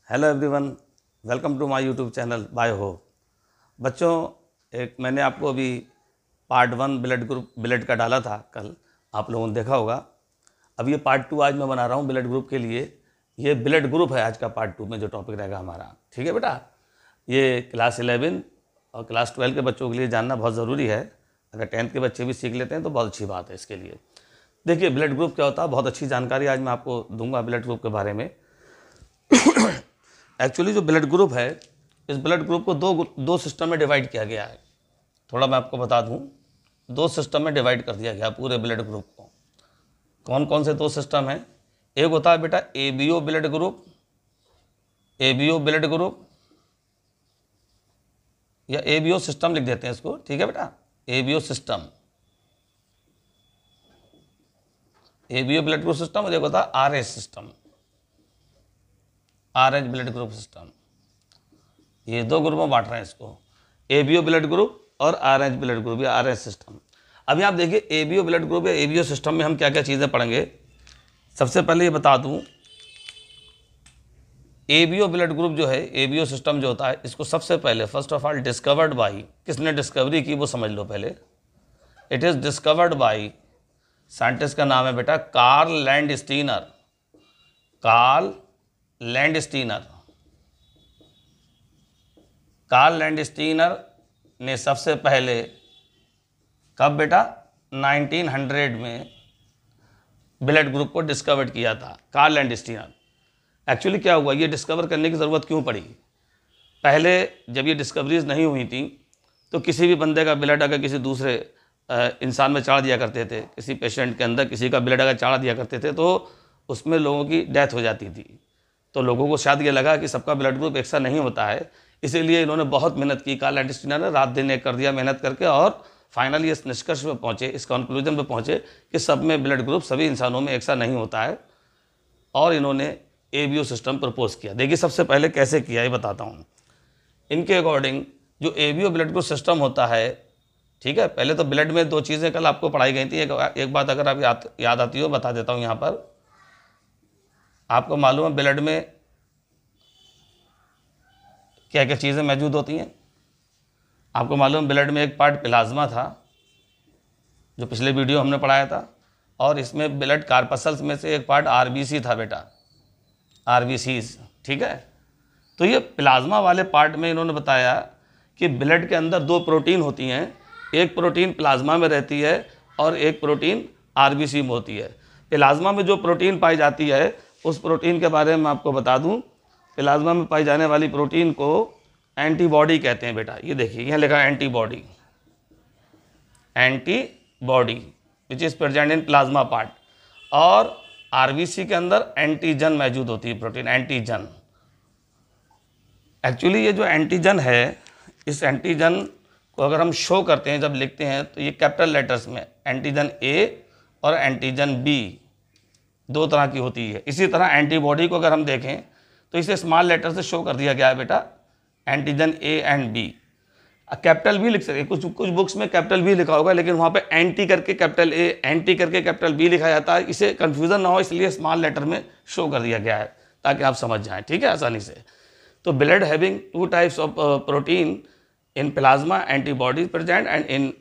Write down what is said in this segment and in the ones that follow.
Hello everyone, welcome to my YouTube channel by हो। बच्चों, एक मैंने आपको अभी पार्ट 1 ब्लड का डाला था कल, आप लोगों ने देखा होगा। अब ये पार्ट 2 आज मैं बना रहा हूँ ब्लड ग्रुप के लिए। ये ब्लड ग्रुप है आज का पार्ट 2 में जो टॉपिक रहेगा हमारा। ठीक है बेटा, ये क्लास 11 और क्लास 12 के बच्चों के लिए जानना बहुत ज़रूरी है। अगर 10th के बच्चे भी सीख लेते हैं तो बहुत अच्छी बात है इसके लिए। देखिए, ब्लड ग्रुप क्या होता है, बहुत अच्छी जानकारी आज मैं आपको दूंगा ब्लड ग्रुप के बारे में। एक्चुअली जो ब्लड ग्रुप है, इस ब्लड ग्रुप को दो सिस्टम में डिवाइड किया गया है। थोड़ा मैं आपको बता दूं, 2 सिस्टम में डिवाइड कर दिया गया पूरे ब्लड ग्रुप को। कौन कौन से 2 सिस्टम हैं? एक होता है बेटा ABO blood group, ABO blood group या एबीओ सिस्टम लिख देते हैं इसको। ठीक है बेटा, ABO system, ABO blood group system. और एक होता है RS system, RH blood group system. ये 2 ग्रुप में बांट रहे हैं इसको, एबीओ ब्लड ग्रुप और आरएच ब्लड ग्रुप या आरएच सिस्टम। अभी आप देखिए, एबीओ ब्लड ग्रुप या एबीओ सिस्टम में हम क्या क्या चीज़ें पढ़ेंगे। सबसे पहले ये बता दूं, एबीओ ब्लड ग्रुप जो है, एबीओ सिस्टम जो होता है, इसको सबसे पहले first of all discovered by, किसने डिस्कवरी की वो समझ लो पहले। It is discovered by, scientist का नाम है बेटा Karl Landsteiner. Karl Landsteiner, Karl Landsteiner ने सबसे पहले कब बेटा 1900 में ब्लड ग्रुप को डिस्कवर किया था, कार्ल लैंडस्टीनर। एक्चुअली क्या हुआ, ये डिस्कवर करने की ज़रूरत क्यों पड़ी? पहले जब ये डिस्कवरीज नहीं हुई थी तो किसी भी बंदे का ब्लड अगर किसी दूसरे इंसान में चाड़ दिया करते थे, किसी पेशेंट के अंदर किसी का ब्लड अगर चाड़ दिया करते थे तो उसमें लोगों की डेथ हो जाती थी। तो लोगों को शायद ये लगा कि सबका ब्लड ग्रुप एक सा नहीं होता है, इसीलिए इन्होंने बहुत मेहनत की। कार्ल लैंडस्टीनर ने रात दिन एक कर दिया मेहनत करके, और फाइनली इस निष्कर्ष पे पहुँचे, इस कंक्लूजन पे पहुँचे कि सब में ब्लड ग्रुप सभी इंसानों में एक सा नहीं होता है, और इन्होंने एबीओ सिस्टम प्रपोज किया। देखिए सबसे पहले कैसे किया ये बताता हूँ। इनके अकॉर्डिंग जो एबीओ ब्लड ग्रुप सिस्टम होता है, ठीक है, पहले तो ब्लड में 2 चीज़ें कल आपको पढ़ाई गई थी। एक बात अगर आप याद आती हो बता देता हूँ यहाँ पर। आपको मालूम है ब्लड में क्या क्या चीज़ें मौजूद होती हैं? आपको मालूम है ब्लड में एक पार्ट प्लाज्मा था, जो पिछले वीडियो हमने पढ़ाया था, और इसमें ब्लड कार्पसल्स में से एक पार्ट आरबीसी था बेटा, आरबीसीज। ठीक है, तो ये प्लाज्मा वाले पार्ट में इन्होंने बताया कि ब्लड के अंदर 2 प्रोटीन होती हैं, एक प्रोटीन प्लाज्मा में रहती है और एक प्रोटीन आरबीसी में होती है। प्लाज्मा में जो प्रोटीन पाई जाती है उस प्रोटीन के बारे में आपको बता दूं, प्लाज्मा में पाई जाने वाली प्रोटीन को एंटीबॉडी कहते हैं बेटा। ये देखिए यहाँ लिखा है antibody, antibody which is present in plasma part. और आरबीसी के अंदर एंटीजन मौजूद होती है, प्रोटीन एंटीजन। एक्चुअली ये जो एंटीजन है, इस एंटीजन को अगर हम शो करते हैं, जब लिखते हैं तो ये कैपिटल लेटर्स में एंटीजन ए और एंटीजन बी 2 तरह की होती है। इसी तरह एंटीबॉडी को अगर हम देखें तो इसे स्मॉल लेटर से शो कर दिया गया है बेटा, antigen A and B. Capital भी लिख सकते, कुछ बुक्स में कैपिटल भी लिखा होगा, लेकिन वहाँ पे एंटी करके कैपिटल ए, एंटी करके कैपिटल बी लिखा जाता है। इसे कन्फ्यूज़न ना हो इसलिए स्मॉल लेटर में शो कर दिया गया है, ताकि आप समझ जाएँ। ठीक है, आसानी से। तो blood having 2 types of protein, in plasma antibody present and in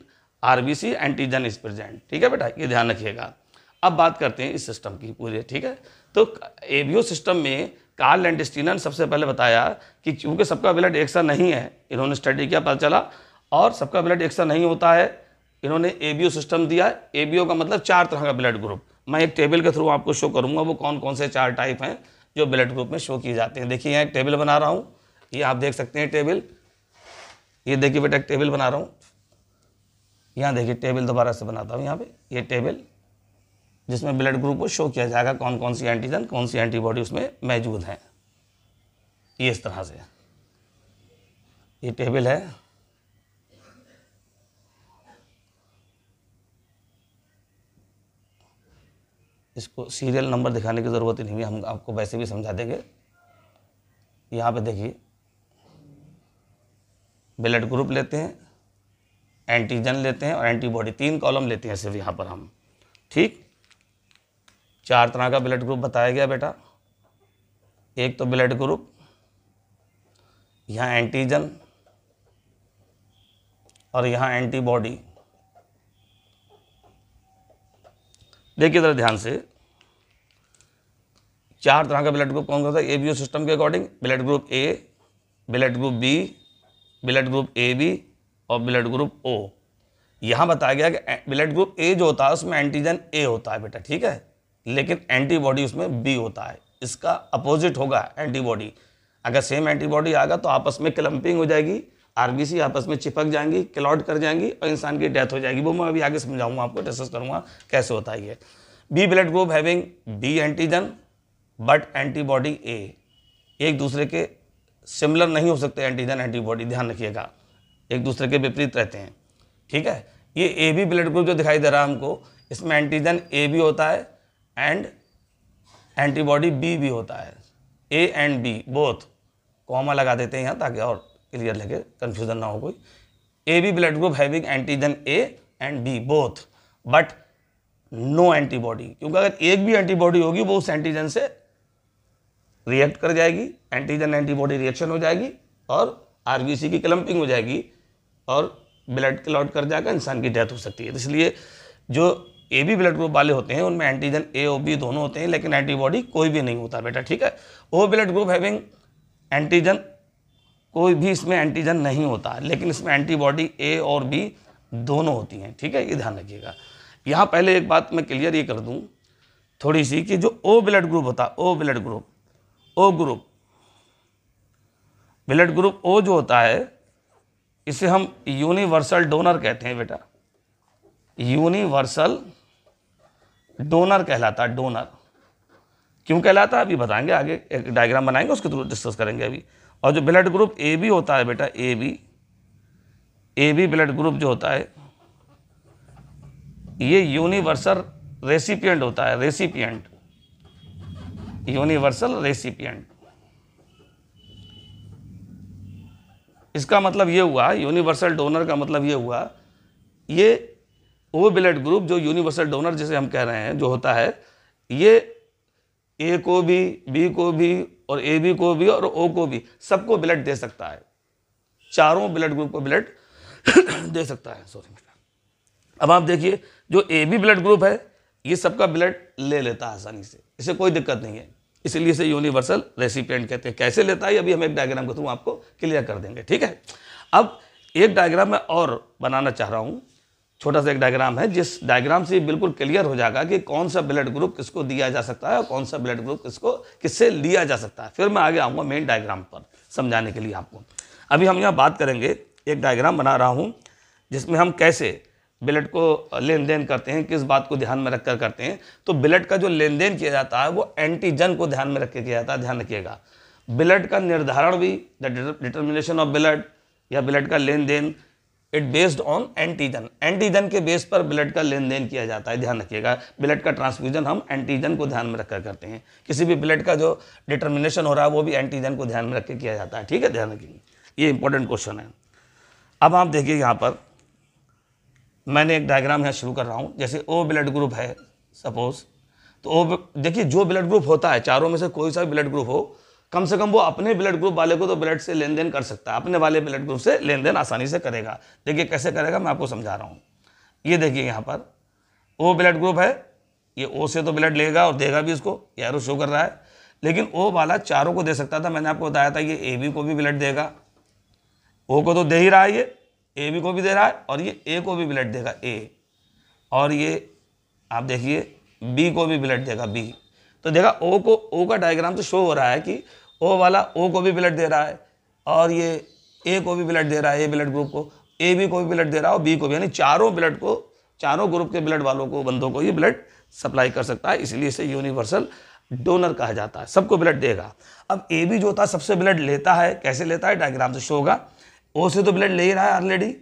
RBC antigen is present. ठीक है बेटा, ये ध्यान रखिएगा। अब बात करते हैं इस सिस्टम की पूरे। ठीक है, तो एबीओ सिस्टम में कार्ल लैंडस्टीनर ने सबसे पहले बताया कि चूँकि सबका ब्लड एक सा नहीं है, इन्होंने स्टडी किया, पता चला, और सबका ब्लड एक सा नहीं होता है, इन्होंने एबीओ सिस्टम दिया। एबीओ का मतलब 4 तरह का ब्लड ग्रुप। मैं एक टेबल के थ्रू आपको शो करूँगा वो कौन कौन से 4 टाइप हैं जो ब्लड ग्रुप में शो किए जाते हैं। देखिए यहाँ एक टेबल बना रहा हूँ, ये आप देख सकते हैं टेबल। ये देखिए बेटा एक टेबल बना रहा हूँ, यहाँ देखिए टेबल दोबारा से बनाता हूँ। यहाँ पे ये टेबल जिसमें ब्लड ग्रुप को शो किया जाएगा, कौन कौन सी एंटीजन कौन सी एंटीबॉडी उसमें मौजूद हैं। ये इस तरह से ये टेबल है। इसको सीरियल नंबर दिखाने की ज़रूरत ही नहीं है, हम आपको वैसे भी समझा देंगे। यहाँ पे देखिए ब्लड ग्रुप लेते हैं, एंटीजन लेते हैं और एंटीबॉडी, 3 कॉलम लेते हैं सिर्फ यहाँ पर हम। ठीक, 4 तरह का ब्लड ग्रुप बताया गया बेटा। एक तो ब्लड ग्रुप यहाँ एंटीजन और यहाँ एंटीबॉडी। देखिए जरा ध्यान से, 4 तरह का ब्लड ग्रुप कौन सा था एबीओ सिस्टम के according? Blood group A, blood group B, blood group A B और ब्लड ग्रुप ओ। यहाँ बताया गया कि ब्लड ग्रुप ए जो होता है उसमें एंटीजन ए होता है बेटा, ठीक है, लेकिन एंटीबॉडी उसमें बी होता है। इसका अपोजिट होगा एंटीबॉडी। अगर सेम एंटीबॉडी आएगा तो आपस में क्लम्पिंग हो जाएगी, आरबीसी आपस में चिपक जाएंगी, क्लॉट कर जाएंगी और इंसान की डेथ हो जाएगी। वो मैं अभी आगे समझाऊंगा, आपको डिस्कस करूंगा कैसे होता है ये। B blood group having B antigen but antibody A. एक दूसरे के सिमिलर नहीं हो सकते एंटीजन एंटीबॉडी, ध्यान रखिएगा, एक दूसरे के विपरीत रहते हैं, ठीक है। ये ए बी ब्लड ग्रुप जो दिखाई दे रहा है हमको, इसमें एंटीजन ए भी होता है एंड एंटीबॉडी बी भी होता है। A and B both, comma लगा देते हैं यहाँ ताकि और क्लियर लगे, कंफ्यूजन ना हो कोई। A B blood group having antigen A and B both but no antibody, क्योंकि अगर एक भी एंटीबॉडी होगी वो उस एंटीजन से रिएक्ट कर जाएगी, एंटीजन एंटीबॉडी रिएक्शन हो जाएगी और आरबीसी की क्लम्पिंग हो जाएगी और ब्लड क्लॉट कर जाएगा, इंसान की डेथ हो सकती है। तो इसलिए जो ए बी ब्लड ग्रुप वाले होते हैं उनमें एंटीजन ए और बी दोनों होते हैं, लेकिन एंटीबॉडी कोई भी नहीं होता बेटा, ठीक है। O blood group having antigen, कोई भी इसमें एंटीजन नहीं होता है, लेकिन इसमें एंटीबॉडी ए और बी दोनों होती हैं, ठीक है, ये ध्यान रखिएगा। यहाँ पहले एक बात मैं क्लियर ये कर दूँ थोड़ी सी कि जो ओ ब्लड ग्रुप होता है, O blood group, O group, blood group O जो होता है इसे हम यूनिवर्सल डोनर कहते हैं बेटा, यूनिवर्सल डोनर कहलाता है। डोनर क्यों कहलाता है अभी बताएंगे, आगे एक डायग्राम बनाएंगे उसके थ्रू डिस्कस करेंगे अभी। और जो ब्लड ग्रुप ए बी होता है बेटा, ए बी ब्लड ग्रुप जो होता है ये यूनिवर्सल रेसिपिएंट होता है, रेसिपिएंट, यूनिवर्सल रेसिपिएंट। इसका मतलब ये हुआ, यूनिवर्सल डोनर का मतलब ये हुआ, ये ओ ब्लड ग्रुप जो यूनिवर्सल डोनर जिसे हम कह रहे हैं जो होता है, ये ए को भी, बी को भी और ए बी को भी और ओ को भी, सबको ब्लड दे सकता है, चारों ब्लड ग्रुप को ब्लड दे सकता है। सॉरी, अब आप देखिए जो ए बी ब्लड ग्रुप है ये सबका ब्लड ले लेता है आसानी से, इसे कोई दिक्कत नहीं है, इसलिए इसे यूनिवर्सल रेसिपिएंट कहते हैं। कैसे लेता है अभी हम एक डायग्राम के थ्रू आपको क्लियर कर देंगे, ठीक है। अब एक डायग्राम मैं और बनाना चाह रहा हूँ, छोटा सा एक डायग्राम है, जिस डायग्राम से बिल्कुल क्लियर हो जाएगा कि कौन सा ब्लड ग्रुप किसको दिया जा सकता है और कौन सा ब्लड ग्रुप किससे लिया जा सकता है। फिर मैं आगे आऊँगा मेन डायग्राम पर समझाने के लिए आपको। अभी हम यहाँ बात करेंगे, एक डायग्राम बना रहा हूँ जिसमें हम कैसे ब्लड को लेन देन करते हैं, किस बात को ध्यान में रखकर करते हैं। तो ब्लड का जो लेन देन किया जाता है वो एंटीजन को ध्यान में रख के किया जाता है, ध्यान रखिएगा। ब्लड का निर्धारण भी, द डिटर्मिनेशन ऑफ ब्लड या ब्लड का लेन देन, it based on antigen, antigen के बेस पर ब्लड का लेन देन किया जाता है, ध्यान रखिएगा। ब्लड का ट्रांसफ्यूजन हम एंटीजन को ध्यान में रखकर करते हैं, किसी भी ब्लड का जो डिटर्मिनेशन हो रहा है वो भी एंटीजन को ध्यान में रख के किया जाता है, ठीक है, ध्यान रखिए, ये इंपॉर्टेंट क्वेश्चन है। अब आप देखिए यहाँ पर मैंने एक डायग्राम यहाँ शुरू कर रहा हूँ, जैसे ओ ब्लड ग्रुप है सपोज, तो ओ देखिए जो ब्लड ग्रुप होता है, चारों में से कोई सा ब्लड ग्रुप हो, कम से कम वो अपने ब्लड ग्रुप वाले को तो ब्लड से लेन देन कर सकता है, अपने वाले ब्लड ग्रुप से लेन देन आसानी से करेगा। देखिए कैसे करेगा मैं आपको समझा रहा हूँ। ये देखिए यहाँ पर ओ ब्लड ग्रुप है, ये ओ से तो ब्लड लेगा और देगा भी, इसको एरो शो कर रहा है, लेकिन ओ वाला चारों को दे सकता था। मैंने आपको बताया था ये ए बी को भी ब्लड देगा, ओ को तो दे ही रहा है, ये ए बी को भी दे रहा है और ये ए को भी ब्लड देगा ए, और ये आप देखिए बी को भी ब्लड देगा बी। तो देखा ओ को, ओ का डायग्राम तो शो हो रहा है कि ओ वाला ओ को भी ब्लड दे रहा है और ये ए को भी ब्लड दे रहा है, ए ब्लड ग्रुप को, ए बी को भी ब्लड दे रहा है और बी को भी, यानी चारों ब्लड को, चारों ग्रुप के ब्लड वालों को, बंदों को ये ब्लड सप्लाई कर सकता है, इसलिए इसे यूनिवर्सल डोनर कहा जाता है, सबको ब्लड देगा। अब ए बी जो होता है सबसे ब्लड लेता है, कैसे लेता है डायग्राम से शो होगा। ओ से तो ब्लड ले ही रहा है ऑलरेडी,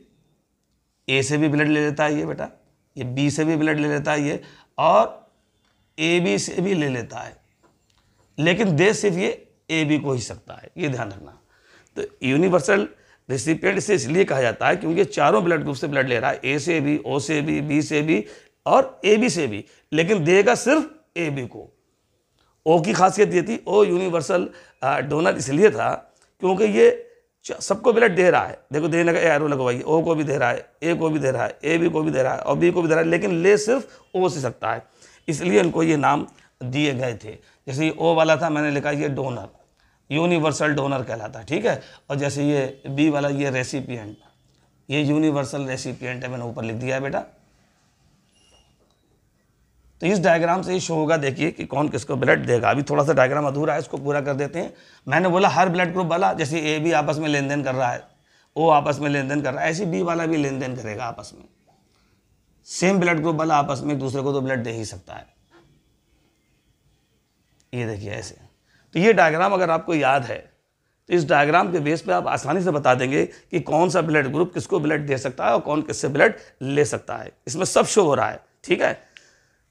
ए से भी ब्लड ले लेता है ये बेटा, ये बी से भी ब्लड ले लेता है ये, और ए बी से भी ले लेता है, लेकिन दे सिर्फ ये ए बी को ही सकता है, ये ध्यान रखना। तो यूनिवर्सल रेसिपिएंट से इसलिए कहा जाता है क्योंकि चारों ब्लड ग्रुप से ब्लड ले रहा है, ए से भी, ओ से भी, बी से भी और ए बी से भी, लेकिन देगा सिर्फ ए बी को। ओ की खासियत ये थी, ओ यूनिवर्सल डोनर इसलिए था क्योंकि ये सबको ब्लड दे रहा है, देखो देने का एरो लगवाइए, ओ को भी दे रहा है, ए को भी दे रहा है, ए बी को भी दे रहा है और बी को भी दे रहा है, लेकिन ले सिर्फ ओ से सकता है, इसलिए इनको ये नाम दिए गए थे। जैसे ये ओ वाला था, मैंने लिखा ये डोनर, यूनिवर्सल डोनर कहलाता है, ठीक है। और जैसे ये बी वाला ये रेसिपिएंट, ये यूनिवर्सल रेसिपिएंट है, मैंने ऊपर लिख दिया है बेटा। तो इस डायग्राम से ये शो होगा, देखिए कि कौन किसको ब्लड देगा। अभी थोड़ा सा डायग्राम अधूरा है, इसको पूरा कर देते हैं। मैंने बोला हर ब्लड ग्रुप वाला, जैसे ए बी आपस में लेन देन कर रहा है, ओ आपस में लेन देन कर रहा है, ऐसे बी वाला भी लेन देन करेगा आपस में। सेम ब्लड ग्रुप वाला आपस में एक दूसरे को तो ब्लड दे ही सकता है। ये देखिए ऐसे। तो ये डायग्राम अगर आपको याद है तो इस डायग्राम के बेस पे आप आसानी से बता देंगे कि कौन सा ब्लड ग्रुप किसको ब्लड दे सकता है और कौन किससे ब्लड ले सकता है। इसमें सब शो हो रहा है, ठीक है।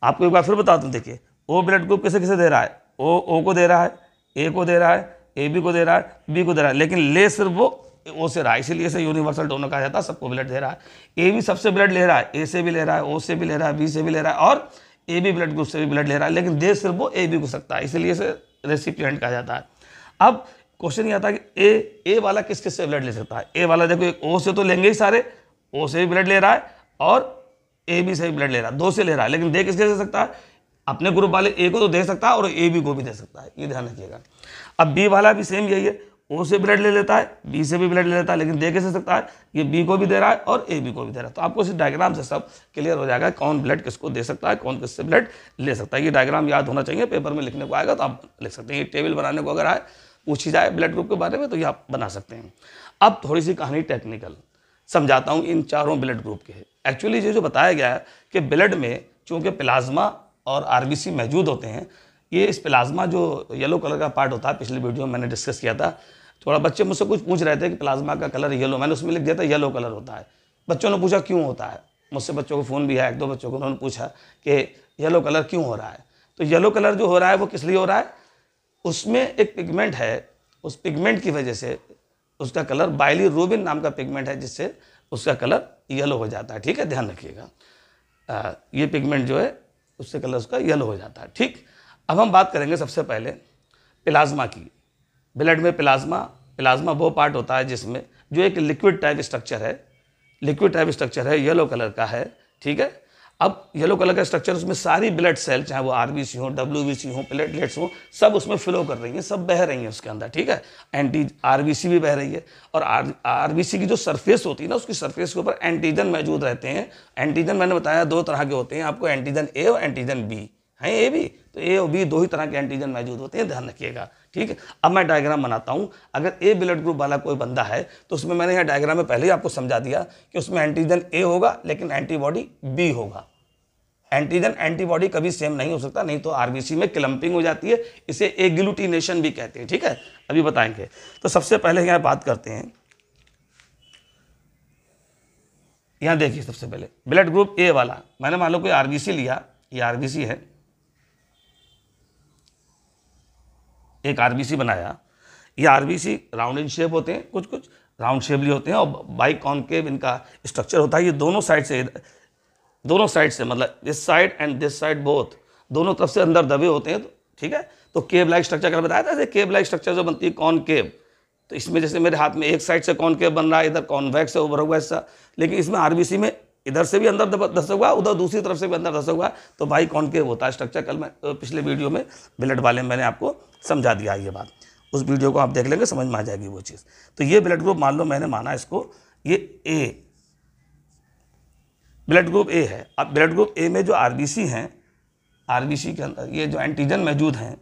आपको एक बार फिर बता दूं, देखिए ओ ब्लड ग्रुप किसे किसे दे रहा है, ओ को दे रहा है, ए को दे रहा है, ए बी को दे रहा है, बी को दे रहा है, लेकिन ले सिर्फ वो ओ से रहा है, इसीलिए इसे यूनिवर्सल डोनर कहा जाता है, सबको ब्लड दे रहा है। ए भी सबसे ब्लड ले रहा है, ए से भी ले रहा है, ओ से भी ले रहा है, बी से भी ले रहा है और ए बी ब्लड ग्रुप से भी ब्लड ले रहा है, लेकिन दे सिर्फ वो ए बी को सकता है, इसीलिए इसे रेसिपिएंट कहा जाता है। अब क्वेश्चन ये आता है कि ए वाला किस किस से ब्लड ले सकता है। ए वाला देखो एक ओ से तो लेंगे ही सारे, ओ से भी ब्लड ले रहा है और ए बी से भी ब्लड ले रहा है, दो से ले रहा है, लेकिन दे किसके दे सकता है, अपने ग्रुप वाले ए को तो दे सकता है और ए बी को भी दे सकता है, ये ध्यान रखिएगा। अब बी वाला भी सेम यही है, ओ से ब्लड ले लेता है, बी से भी ब्लड ले लेता है, लेकिन दे कैसे सकता है, ये बी को भी दे रहा है और ए बी को भी दे रहा है। तो आपको इस डायग्राम से सब क्लियर हो जाएगा कौन ब्लड किसको दे सकता है, कौन किससे ब्लड ले सकता है। ये डायग्राम याद होना चाहिए, पेपर में लिखने को आएगा तो आप लिख सकते हैं। ये टेबल बनाने को अगर आए पूछी जाए ब्लड ग्रुप के बारे में तो ये आप बना सकते हैं। अब थोड़ी सी कहानी टेक्निकल समझाता हूँ इन चारों ब्लड ग्रुप के। एक्चुअली ये जो बताया गया है कि ब्लड में चूँकि प्लाज्मा और आरबीसी मौजूद होते हैं, ये इस प्लाज्मा जो येलो कलर का पार्ट होता है, पिछले वीडियो में मैंने डिस्कस किया था, थोड़ा बच्चे मुझसे कुछ पूछ रहे थे कि प्लाज्मा का कलर येलो, मैंने उसमें लिख दिया था येलो कलर होता है। बच्चों ने पूछा क्यों होता है, मुझसे बच्चों को फ़ोन भी है, एक दो बच्चों को, उन्होंने पूछा कि येलो कलर क्यों हो रहा है। तो येलो कलर जो हो रहा है वो किस लिए हो रहा है, उसमें एक पिगमेंट है, उस पिगमेंट की वजह से उसका कलर बाइलिरुबिन नाम का पिगमेंट है, जिससे उसका कलर येलो हो जाता है, ठीक है, ध्यान रखिएगा। ये पिगमेंट जो है उससे कलर उसका येलो हो जाता है, ठीक। अब हम बात करेंगे सबसे पहले प्लाज्मा की। ब्लड में प्लाज्मा वो पार्ट होता है जिसमें जो एक लिक्विड टाइप स्ट्रक्चर है, येलो कलर का है, ठीक है। अब येलो कलर का स्ट्रक्चर, उसमें सारी ब्लड सेल, चाहे वो आरबीसी हो, डब्ल्यूबीसी हो, प्लेटलेट्स हो, सब उसमें फ्लो कर रही हैं, सब बह रही हैं उसके अंदर, ठीक है। एंटी आरबीसी भी बह रही है और आरबीसी की जो सरफेस होती है ना, उसकी सरफेस के ऊपर एंटीजन मौजूद रहते हैं। एंटीजन मैंने बताया दो तरह के होते हैं आपको, एंटीजन ए और एंटीजन बी हैं। ए बी तो ए और बी दो ही तरह के एंटीजन मौजूद होते हैं, ध्यान रखिएगा, ठीक है। अब मैं डायग्राम बनाता हूं। अगर ए ब्लड ग्रुप वाला कोई बंदा है तो उसमें मैंने यहाँ डायग्राम में पहले ही आपको समझा दिया कि उसमें एंटीजन ए होगा लेकिन एंटीबॉडी बी होगा। एंटीजन एंटीबॉडी कभी सेम नहीं हो सकता, नहीं तो आरबीसी में क्लम्पिंग हो जाती है, इसे एग्लूटिनेशन भी कहते हैं, ठीक है, अभी बताएंगे। तो सबसे पहले यहाँ बात करते हैं, यहाँ देखिए सबसे पहले ब्लड ग्रुप ए वाला, मैंने मान लो कोई आरबीसी लिया, ये आरबीसी है, एक आरबीसी बनाया। ये आरबीसी राउंड इन शेप होते हैं, कुछ कुछ राउंड शेप भी होते हैं और बाई कॉनकेव इनका स्ट्रक्चर होता है। ये दोनों साइड से मतलब this side and this side both, दोनों तरफ से अंदर दबे होते हैं, ठीक है। तो केव लाइक स्ट्रक्चर अगर बताया था, केव लाइक स्ट्रक्चर जो बनती है कॉनकेव, तो इसमें जैसे मेरे हाथ में एक साइड से कॉनकेव बन रहा है, इधर कॉन्वेक्स है, उभरा हुआ ऐसा, लेकिन इसमें आरबीसी में इधर से भी अंदर धसा हुआ, उधर दूसरी तरफ से भी अंदर धसा हुआ, तो बाई कॉनकेव होता है स्ट्रक्चर। कल मैं पिछले वीडियो में ब्लड वाले में मैंने आपको समझा दिया ये बात, उस वीडियो को आप देख लेंगे, समझ में आ जाएगी वो चीज़। तो ये ब्लड ग्रुप मान लो मैंने माना इसको, ये ए ब्लड ग्रुप ए है। अब ब्लड ग्रुप ए में जो आरबीसी हैं, आरबीसी के अंदर ये जो एंटीजन मौजूद हैं,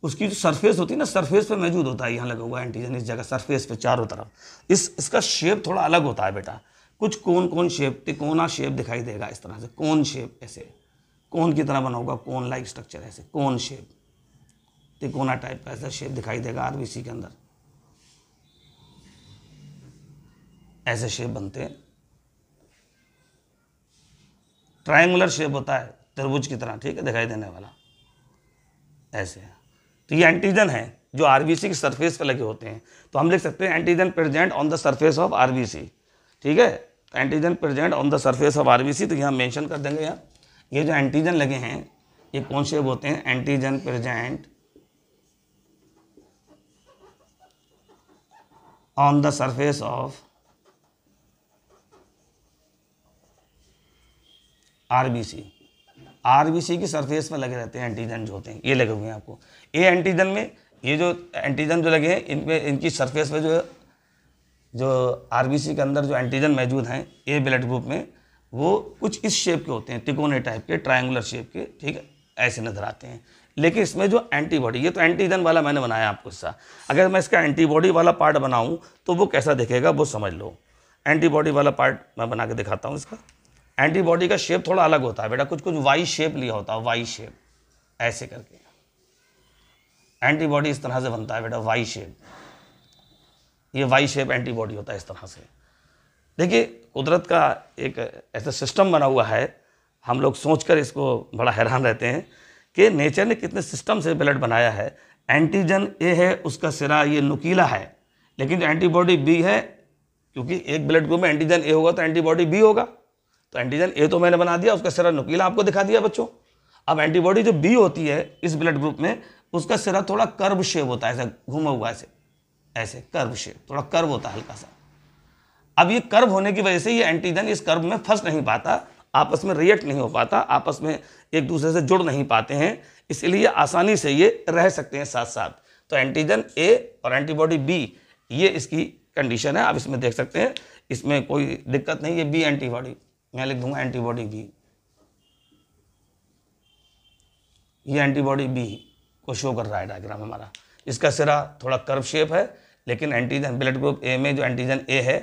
उसकी जो सरफेस होती है ना, सरफेस पे मौजूद होता है, यहाँ लगा हुआ एंटीजन इस जगह सरफेस पे चारों तरफ। इसका शेप थोड़ा अलग होता है बेटा, कुछ कोन शेप, तिकोना शेप दिखाई देगा इस तरह से, कोन शेप, ऐसे कोन की तरह बना होगा, कोन लाइक स्ट्रक्चर, ऐसे कोन शेप, तिकोना टाइप का ऐसा शेप दिखाई देगा आरबीसी के अंदर, ऐसे शेप बनते हैं। ट्रायंगुलर शेप होता है त्रिभुज की तरह, ठीक है, दिखाई देने वाला ऐसे है। तो ये एंटीजन है जो आरबीसी की सरफेस पे लगे होते हैं, तो हम लिख सकते हैं antigen present on the surface of RBC, ठीक है। Antigen present on the surface of RBC, तो यहाँ मेंशन कर देंगे। यहाँ ये जो एंटीजन लगे हैं ये कौन शेप होते हैं, antigen present on the surface of RBC, RBC की सरफेस में लगे रहते हैं एंटीजन जो होते हैं, ये लगे हुए हैं आपको। ए एंटीजन में ये जो एंटीजन जो लगे हैं इनमें इनकी सरफेस पे जो आरबीसी के अंदर जो एंटीजन मौजूद हैं ए ब्लड ग्रुप में, वो कुछ इस शेप के होते हैं, तिकोने टाइप के, ट्रायंगुलर शेप के, ठीक है, ऐसे नजर आते हैं। लेकिन इसमें जो एंटीबॉडी, ये तो एंटीजन वाला मैंने बनाया आपको हिस्सा, अगर मैं इसका एंटीबॉडी वाला पार्ट बनाऊं तो वो कैसा दिखेगा वो समझ लो। एंटीबॉडी वाला पार्ट मैं बना के दिखाता हूँ इसका। एंटीबॉडी का शेप थोड़ा अलग होता है बेटा, कुछ कुछ वाई शेप लिया होता है, वाई शेप ऐसे करके एंटीबॉडी इस तरह से बनता है बेटा, वाई शेप, ये वाई शेप एंटीबॉडी होता है इस तरह से। देखिए कुदरत का एक ऐसा सिस्टम बना हुआ है, हम लोग सोचकर इसको बड़ा हैरान रहते हैं कि नेचर ने कितने सिस्टम से ब्लड बनाया है। एंटीजन ए है, उसका सिरा ये नुकीला है, लेकिन जो एंटीबॉडी बी है, क्योंकि एक ब्लड ग्रुप में एंटीजन ए होगा तो एंटीबॉडी बी होगा, तो एंटीजन ए तो मैंने बना दिया, उसका सिरा नुकीला आपको दिखा दिया बच्चों। अब एंटीबॉडी जो बी होती है इस ब्लड ग्रुप में, उसका सिरा थोड़ा कर्व शेप होता है, ऐसा घुमा हुआ, ऐसे ऐसे कर्व शेप, थोड़ा कर्व होता है हल्का सा। अब ये कर्व होने की वजह से ये एंटीजन इस कर्व में फंस नहीं पाता, आपस में रिएक्ट नहीं हो पाता, आपस में एक दूसरे से जुड़ नहीं पाते हैं, इसलिए आसानी से ये रह सकते हैं साथ साथ। तो एंटीजन ए और एंटीबॉडी बी, ये इसकी कंडीशन है। आप इसमें देख सकते हैं, इसमें कोई दिक्कत नहीं, ये बी एंटीबॉडी, मैं लिख दूंगा एंटीबॉडी बी, ये एंटीबॉडी बी को शो कर रहा है डायग्राम हमारा। इसका सिरा थोड़ा कर्व शेप है, लेकिन एंटीजन ब्लड ग्रुप ए में जो एंटीजन ए है,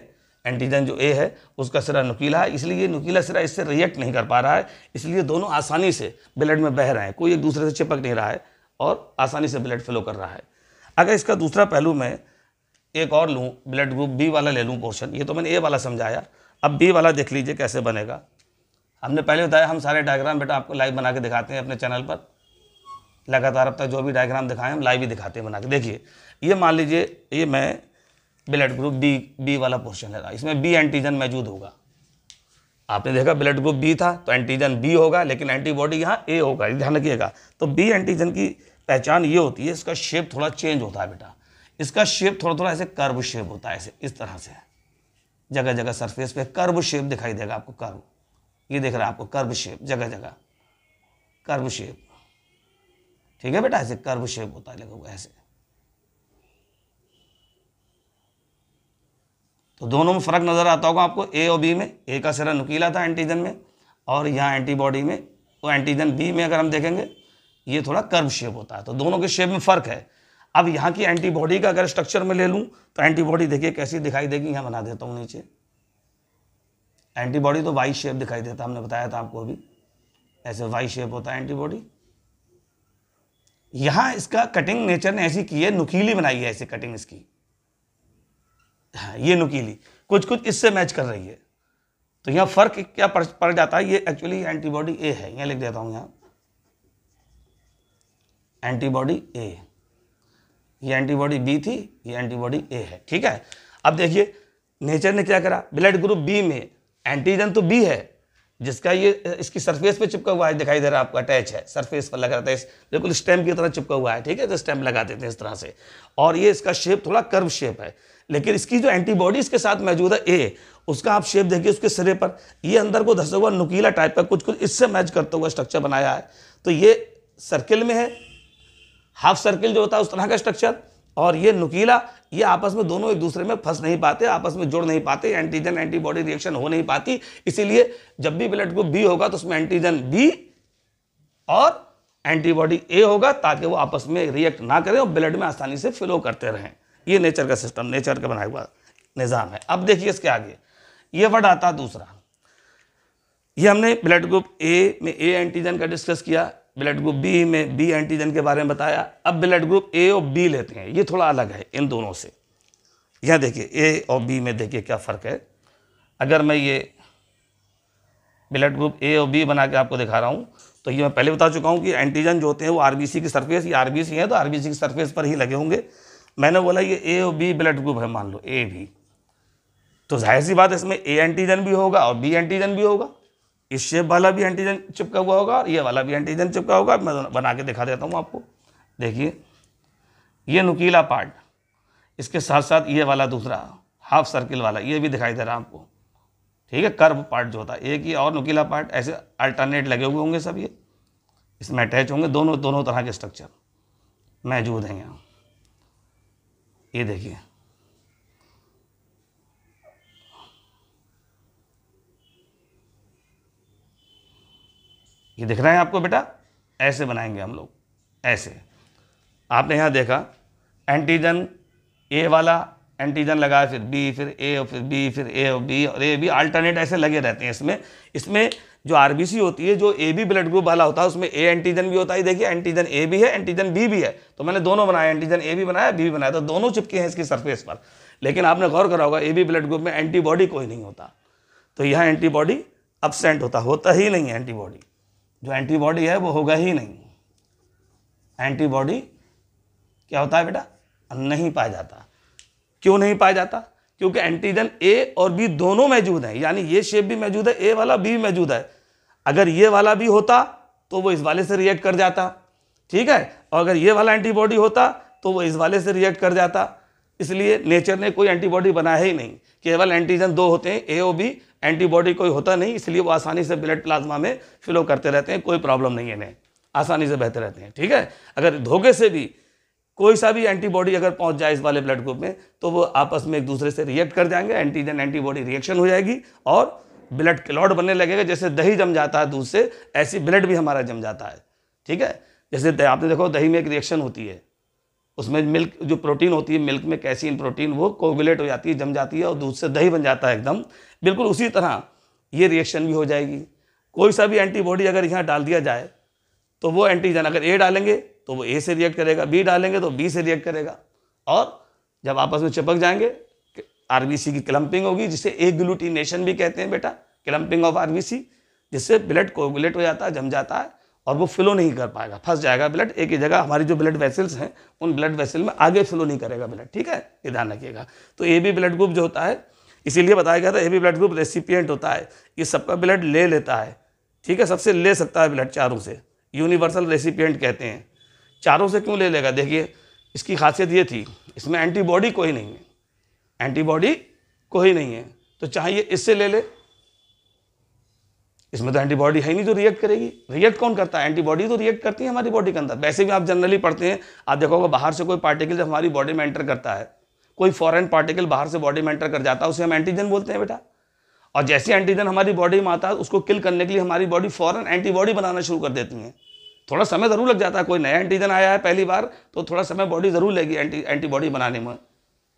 एंटीजन जो ए है उसका सिरा नुकीला है, इसलिए ये नुकीला सिरा इससे रिएक्ट नहीं कर पा रहा है, इसलिए दोनों आसानी से ब्लड में बह रहे हैं, कोई एक दूसरे से चिपक नहीं रहा है और आसानी से ब्लड फ्लो कर रहा है। अगर इसका दूसरा पहलू मैं एक और लूँ, ब्लड ग्रुप बी वाला ले लूँ पोर्शन, ये तो मैंने ए वाला समझाया, अब बी वाला देख लीजिए कैसे बनेगा। हमने पहले बताया हम सारे डायग्राम बेटा आपको लाइव बना के दिखाते हैं अपने चैनल पर, लगातार अब तक जो भी डायग्राम दिखाएं हम लाइव ही दिखाते हैं बना के। देखिए ये मान लीजिए ये मैं ब्लड ग्रुप बी वाला पोर्शन ले रहा, इसमें बी एंटीजन मौजूद होगा। आपने देखा ब्लड ग्रुप बी था तो एंटीजन बी होगा, लेकिन एंटीबॉडी यहाँ ए होगा, ध्यान रखिएगा। तो बी एंटीजन की पहचान ये होती है, इसका शेप थोड़ा चेंज होता है बेटा, इसका शेप थोड़ा थोड़ा ऐसे कर्व शेप होता है, ऐसे इस तरह से जगह जगह सरफेस पे कर्व शेप दिखाई देगा आपको, कर्व, ये देख रहा है आपको कर्व शेप, जगह जगह कर्व शेप, ठीक है बेटा, ऐसे कर्व शेप होता है लगा हुआ ऐसे। तो दोनों में फर्क नजर आता होगा आपको, ए और बी में, ए का सिरा नुकीला था एंटीजन में, और यहाँ एंटीबॉडी में, तो एंटीजन बी में अगर हम देखेंगे ये थोड़ा कर्व शेप होता है, तो दोनों के शेप में फर्क है। अब यहाँ की एंटीबॉडी का अगर स्ट्रक्चर में ले लूँ तो एंटीबॉडी देखिए कैसी दिखाई देगी, यहाँ बना देता हूँ नीचे, एंटीबॉडी तो वाई शेप दिखाई देता, हमने बताया था आपको अभी, ऐसे वाई शेप होता है एंटीबॉडी। यहाँ इसका कटिंग नेचर ने ऐसी की है, नुकीली बनाई है ऐसी कटिंग इसकी, ये नुकीली कुछ कुछ इससे मैच कर रही है। तो यहाँ फर्क क्या पड़ जाता है, ये एक्चुअली एंटीबॉडी ए है, यहाँ लिख देता हूँ, यहाँ एंटीबॉडी ए, ये एंटीबॉडी बी थी, ये एंटीबॉडी ए है, ठीक है। अब देखिए नेचर ने क्या करा, ब्लड ग्रुप बी में एंटीजन तो बी है, जिसका ये इसकी सरफेस पे चिपका हुआ है, दिखाई दे रहा है आपको, अटैच है, सरफेस पर लगा रहता है, बिल्कुल स्टेम की तरह चिपका हुआ है, ठीक है, तो स्टेम लगा देते हैं इस तरह से, और ये इसका शेप थोड़ा कर्व शेप है। लेकिन इसकी जो एंटीबॉडी इसके साथ मौजूद है ए, उसका आप शेप देखिए, उसके सिरे पर ये अंदर को धंसा हुआ नुकीला टाइप का कुछ कुछ इससे मैच करता हुआ स्ट्रक्चर बनाया है। तो ये सर्किल में है, हाफ सर्किल जो होता है उस तरह का स्ट्रक्चर, और ये नुकीला, ये आपस में दोनों एक दूसरे में फंस नहीं पाते, आपस में जुड़ नहीं पाते, एंटीजन एंटीबॉडी रिएक्शन हो नहीं पाती। इसीलिए जब भी ब्लड ग्रुप बी होगा तो उसमें एंटीजन बी और एंटीबॉडी ए होगा, ताकि वो आपस में रिएक्ट ना करें और ब्लड में आसानी से फ्लो करते रहें। ये नेचर का सिस्टम, नेचर का बनाया हुआ निज़ाम है। अब देखिए इसके आगे ये वर्ड आता है दूसरा, ये हमने ब्लड ग्रुप ए में ए एंटीजन का डिस्कस किया, ब्लड ग्रुप बी में बी एंटीजन के बारे में बताया। अब ब्लड ग्रुप ए और बी लेते हैं, ये थोड़ा अलग है इन दोनों से। यहाँ देखिए ए और बी में देखिए क्या फ़र्क है। अगर मैं ये ब्लड ग्रुप ए और बी बना के आपको दिखा रहा हूँ, तो ये मैं पहले बता चुका हूँ कि एंटीजन जो होते हैं वो आरबीसी की सरफेस, ये आरबीसी है तो आरबीसी की सरफेस पर ही लगे होंगे। मैंने बोला ये ए और बी ब्लड ग्रुप है, मान लो ए भी, तो जाहिर सी बात है इसमें ए एंटीजन भी होगा और बी एंटीजन भी होगा, इस शेप वाला भी एंटीजन चिपका हुआ होगा और ये वाला भी एंटीजन चिपका होगा। मैं बना के दिखा देता हूँ आपको, देखिए ये नुकीला पार्ट, इसके साथ साथ ये वाला दूसरा हाफ सर्किल वाला ये भी दिखाई दे रहा है आपको, ठीक है। कर्व पार्ट जो होता है, एक ही और नुकीला पार्ट, ऐसे अल्टरनेट लगे हुए होंगे सब, ये इसमें अटैच होंगे, दोनों तरह के स्ट्रक्चर मौजूद हैं यहाँ। ये देखिए, ये दिख रहा है आपको बेटा, ऐसे बनाएंगे हम लोग, ऐसे। आपने यहाँ देखा एंटीजन ए वाला एंटीजन लगाया, फिर बी, फिर ए, और फिर बी, फिर ए और बी, और ए बी अल्टरनेट ऐसे लगे रहते हैं। इसमें जो आरबीसी होती है, जो ए बी ब्लड ग्रुप वाला होता है, उसमें ए एंटीजन भी होता है। देखिए एंटीजन ए भी है, एंटीजन बी भी है, तो मैंने दोनों बनाया, एंटीजन ए भी बनाया, बी भी बनाया, तो दोनों चिपके हैं इसकी सरफेस पर। लेकिन आपने गौर करा होगा ए बी ब्लड ग्रुप में एंटीबॉडी कोई नहीं होता, तो यहाँ एंटीबॉडी अब्सेंट होता ही नहीं है। एंटीबॉडी जो एंटीबॉडी है वो होगा ही नहीं। एंटीबॉडी क्या होता है बेटा, नहीं पाया जाता। क्यों नहीं पाया जाता? क्योंकि एंटीजन ए और बी दोनों मौजूद हैं, यानी ये शेप भी मौजूद है, ए वाला बी मौजूद है। अगर ये वाला भी होता तो वो इस वाले से रिएक्ट कर जाता, ठीक है, और अगर ये वाला एंटीबॉडी होता तो वो इस वाले से रिएक्ट कर जाता। इसलिए नेचर ने कोई एंटीबॉडी बनाया ही नहीं, केवल एंटीजन दो होते हैं, ए और बी, एंटीबॉडी कोई होता नहीं। इसलिए वो आसानी से ब्लड प्लाज्मा में फ्लो करते रहते हैं, कोई प्रॉब्लम नहीं है इन्हें, आसानी से बहते रहते हैं, ठीक है। अगर धोखे से भी कोई सा भी एंटीबॉडी अगर पहुंच जाए इस वाले ब्लड ग्रुप में, तो वो आपस में एक दूसरे से रिएक्ट कर जाएंगे, एंटीजन एंटीबॉडी रिएक्शन हो जाएगी और ब्लड क्लॉट बनने लगेगा। जैसे दही जम जाता है दूध से, ऐसी ब्लड भी हमारा जम जाता है, ठीक है। जैसे आपने देखो दही में एक रिएक्शन होती है, उसमें मिल्क जो प्रोटीन होती है, मिल्क में कैसीन प्रोटीन, वो कोगुलेट हो जाती है, जम जाती है और दूध से दही बन जाता है एकदम। बिल्कुल उसी तरह ये रिएक्शन भी हो जाएगी। कोई सा भी एंटीबॉडी अगर यहाँ डाल दिया जाए तो वो एंटीजन अगर ए डालेंगे तो वो ए से रिएक्ट करेगा, बी डालेंगे तो बी से रिएक्ट करेगा, और जब आपस में चिपक जाएंगे आरबीसी की क्लम्पिंग होगी, जिसे एग्लूटिनेशन भी कहते हैं बेटा, क्लम्पिंग ऑफ आरबीसी, जिससे ब्लड कोगुलेट हो जाता है, जम जाता है और वो फ्लो नहीं कर पाएगा, फंस जाएगा ब्लड एक ही जगह। हमारी जो ब्लड वेसल्स हैं उन ब्लड वेसल में आगे फ्लो नहीं करेगा ब्लड, ठीक है, ये ध्यान रखिएगा। तो ए बी ब्लड ग्रुप जो होता है, इसीलिए बताया गया था A B blood group recipient होता है, ये सबका ब्लड ले लेता है, ठीक है, सबसे ले सकता है ब्लड, चारों से, यूनिवर्सल रेसिपिएंट कहते हैं। चारों से क्यों ले लेगा? देखिए इसकी खासियत ये थी, इसमें एंटीबॉडी कोई नहीं है, एंटीबॉडी कोई नहीं है, तो चाहे ये इससे ले ले, इसमें तो एंटीबॉडी है नहीं जो रिएक्ट करेगी। रिएक्ट कौन करता है? एंटीबॉडी तो रिएक्ट करती है हमारी बॉडी के अंदर। वैसे भी आप जनरली पढ़ते हैं, आप देखोगे बाहर से कोई पार्टिकल जब हमारी बॉडी में एंटर करता है, कोई फॉरेन पार्टिकल बाहर से बॉडी में एंटर कर जाता है, उसे हम एंटीजन बोलते हैं बेटा। और जैसे एंटीजन हमारी बॉडी में आता है, उसको किल करने के लिए हमारी बॉडी फॉरेन एंटीबॉडी बनाना शुरू कर देती है। थोड़ा समय ज़रूर लग जाता है, कोई नया एंटीजन आया है पहली बार तो थोड़ा समय बॉडी ज़रूर लेगी एंटीबॉडी बनाने में।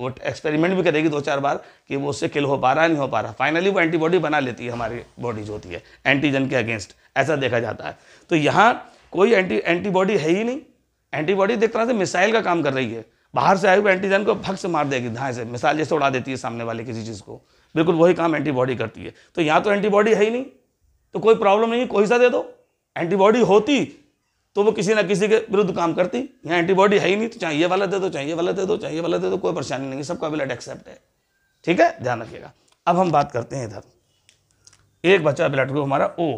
वो एक्सपेरिमेंट भी करेगी 2-4 बार कि वो उससे किल हो पा रहा है नहीं हो पा रहा, फाइनली वो एंटीबॉडी बना लेती है हमारी बॉडी जो होती है एंटीजन के अगेंस्ट, ऐसा देखा जाता है। तो यहाँ कोई एंटीबॉडी है ही नहीं। एंटीबॉडी देख तरह से मिसाइल का काम कर रही है, बाहर से आए हुए एंटीजन को भग से मार देगी, धाए से मिसाइल जैसे उड़ा देती है सामने वाले किसी चीज़ को, बिल्कुल वही काम एंटीबॉडी करती है। तो यहाँ तो एंटीबॉडी है ही नहीं, तो कोई प्रॉब्लम नहीं है, कोई सा दे दो। एंटीबॉडी होती तो वो किसी ना किसी के विरुद्ध काम करती, यहाँ एंटीबॉडी है ही नहीं, तो चाहे ये वाला दे दो, चाहे ये वाला दे दो, चाहे ये वाला दे दो, कोई परेशानी नहीं है, सबका ब्लड एक्सेप्ट है, ठीक है, ध्यान रखिएगा। अब हम बात करते हैं इधर, एक बचा ब्लड ग्रुप हमारा ओ।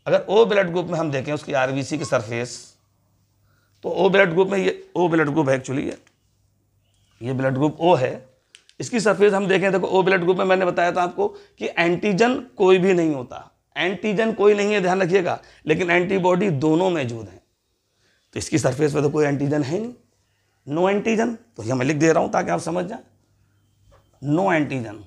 अगर ओ ब्लड ग्रुप में हम देखें उसकी आरबीसी की सरफेस, तो ओ ब्लड ग्रुप में, ये ओ ब्लड ग्रुप है एक्चुअली, ये ब्लड ग्रुप ओ है, इसकी सरफेस हम देखें, देखो ओ ब्लड ग्रुप में मैंने बताया था आपको कि एंटीजन कोई भी नहीं होता, एंटीजन कोई नहीं है, ध्यान रखिएगा, लेकिन एंटीबॉडी दोनों मौजूद हैं। तो इसकी सरफेस पे तो कोई एंटीजन है नहीं, नो एंटीजन, तो ये मैं लिख दे रहा हूं ताकि आप समझ जाए, नो एंटीजन,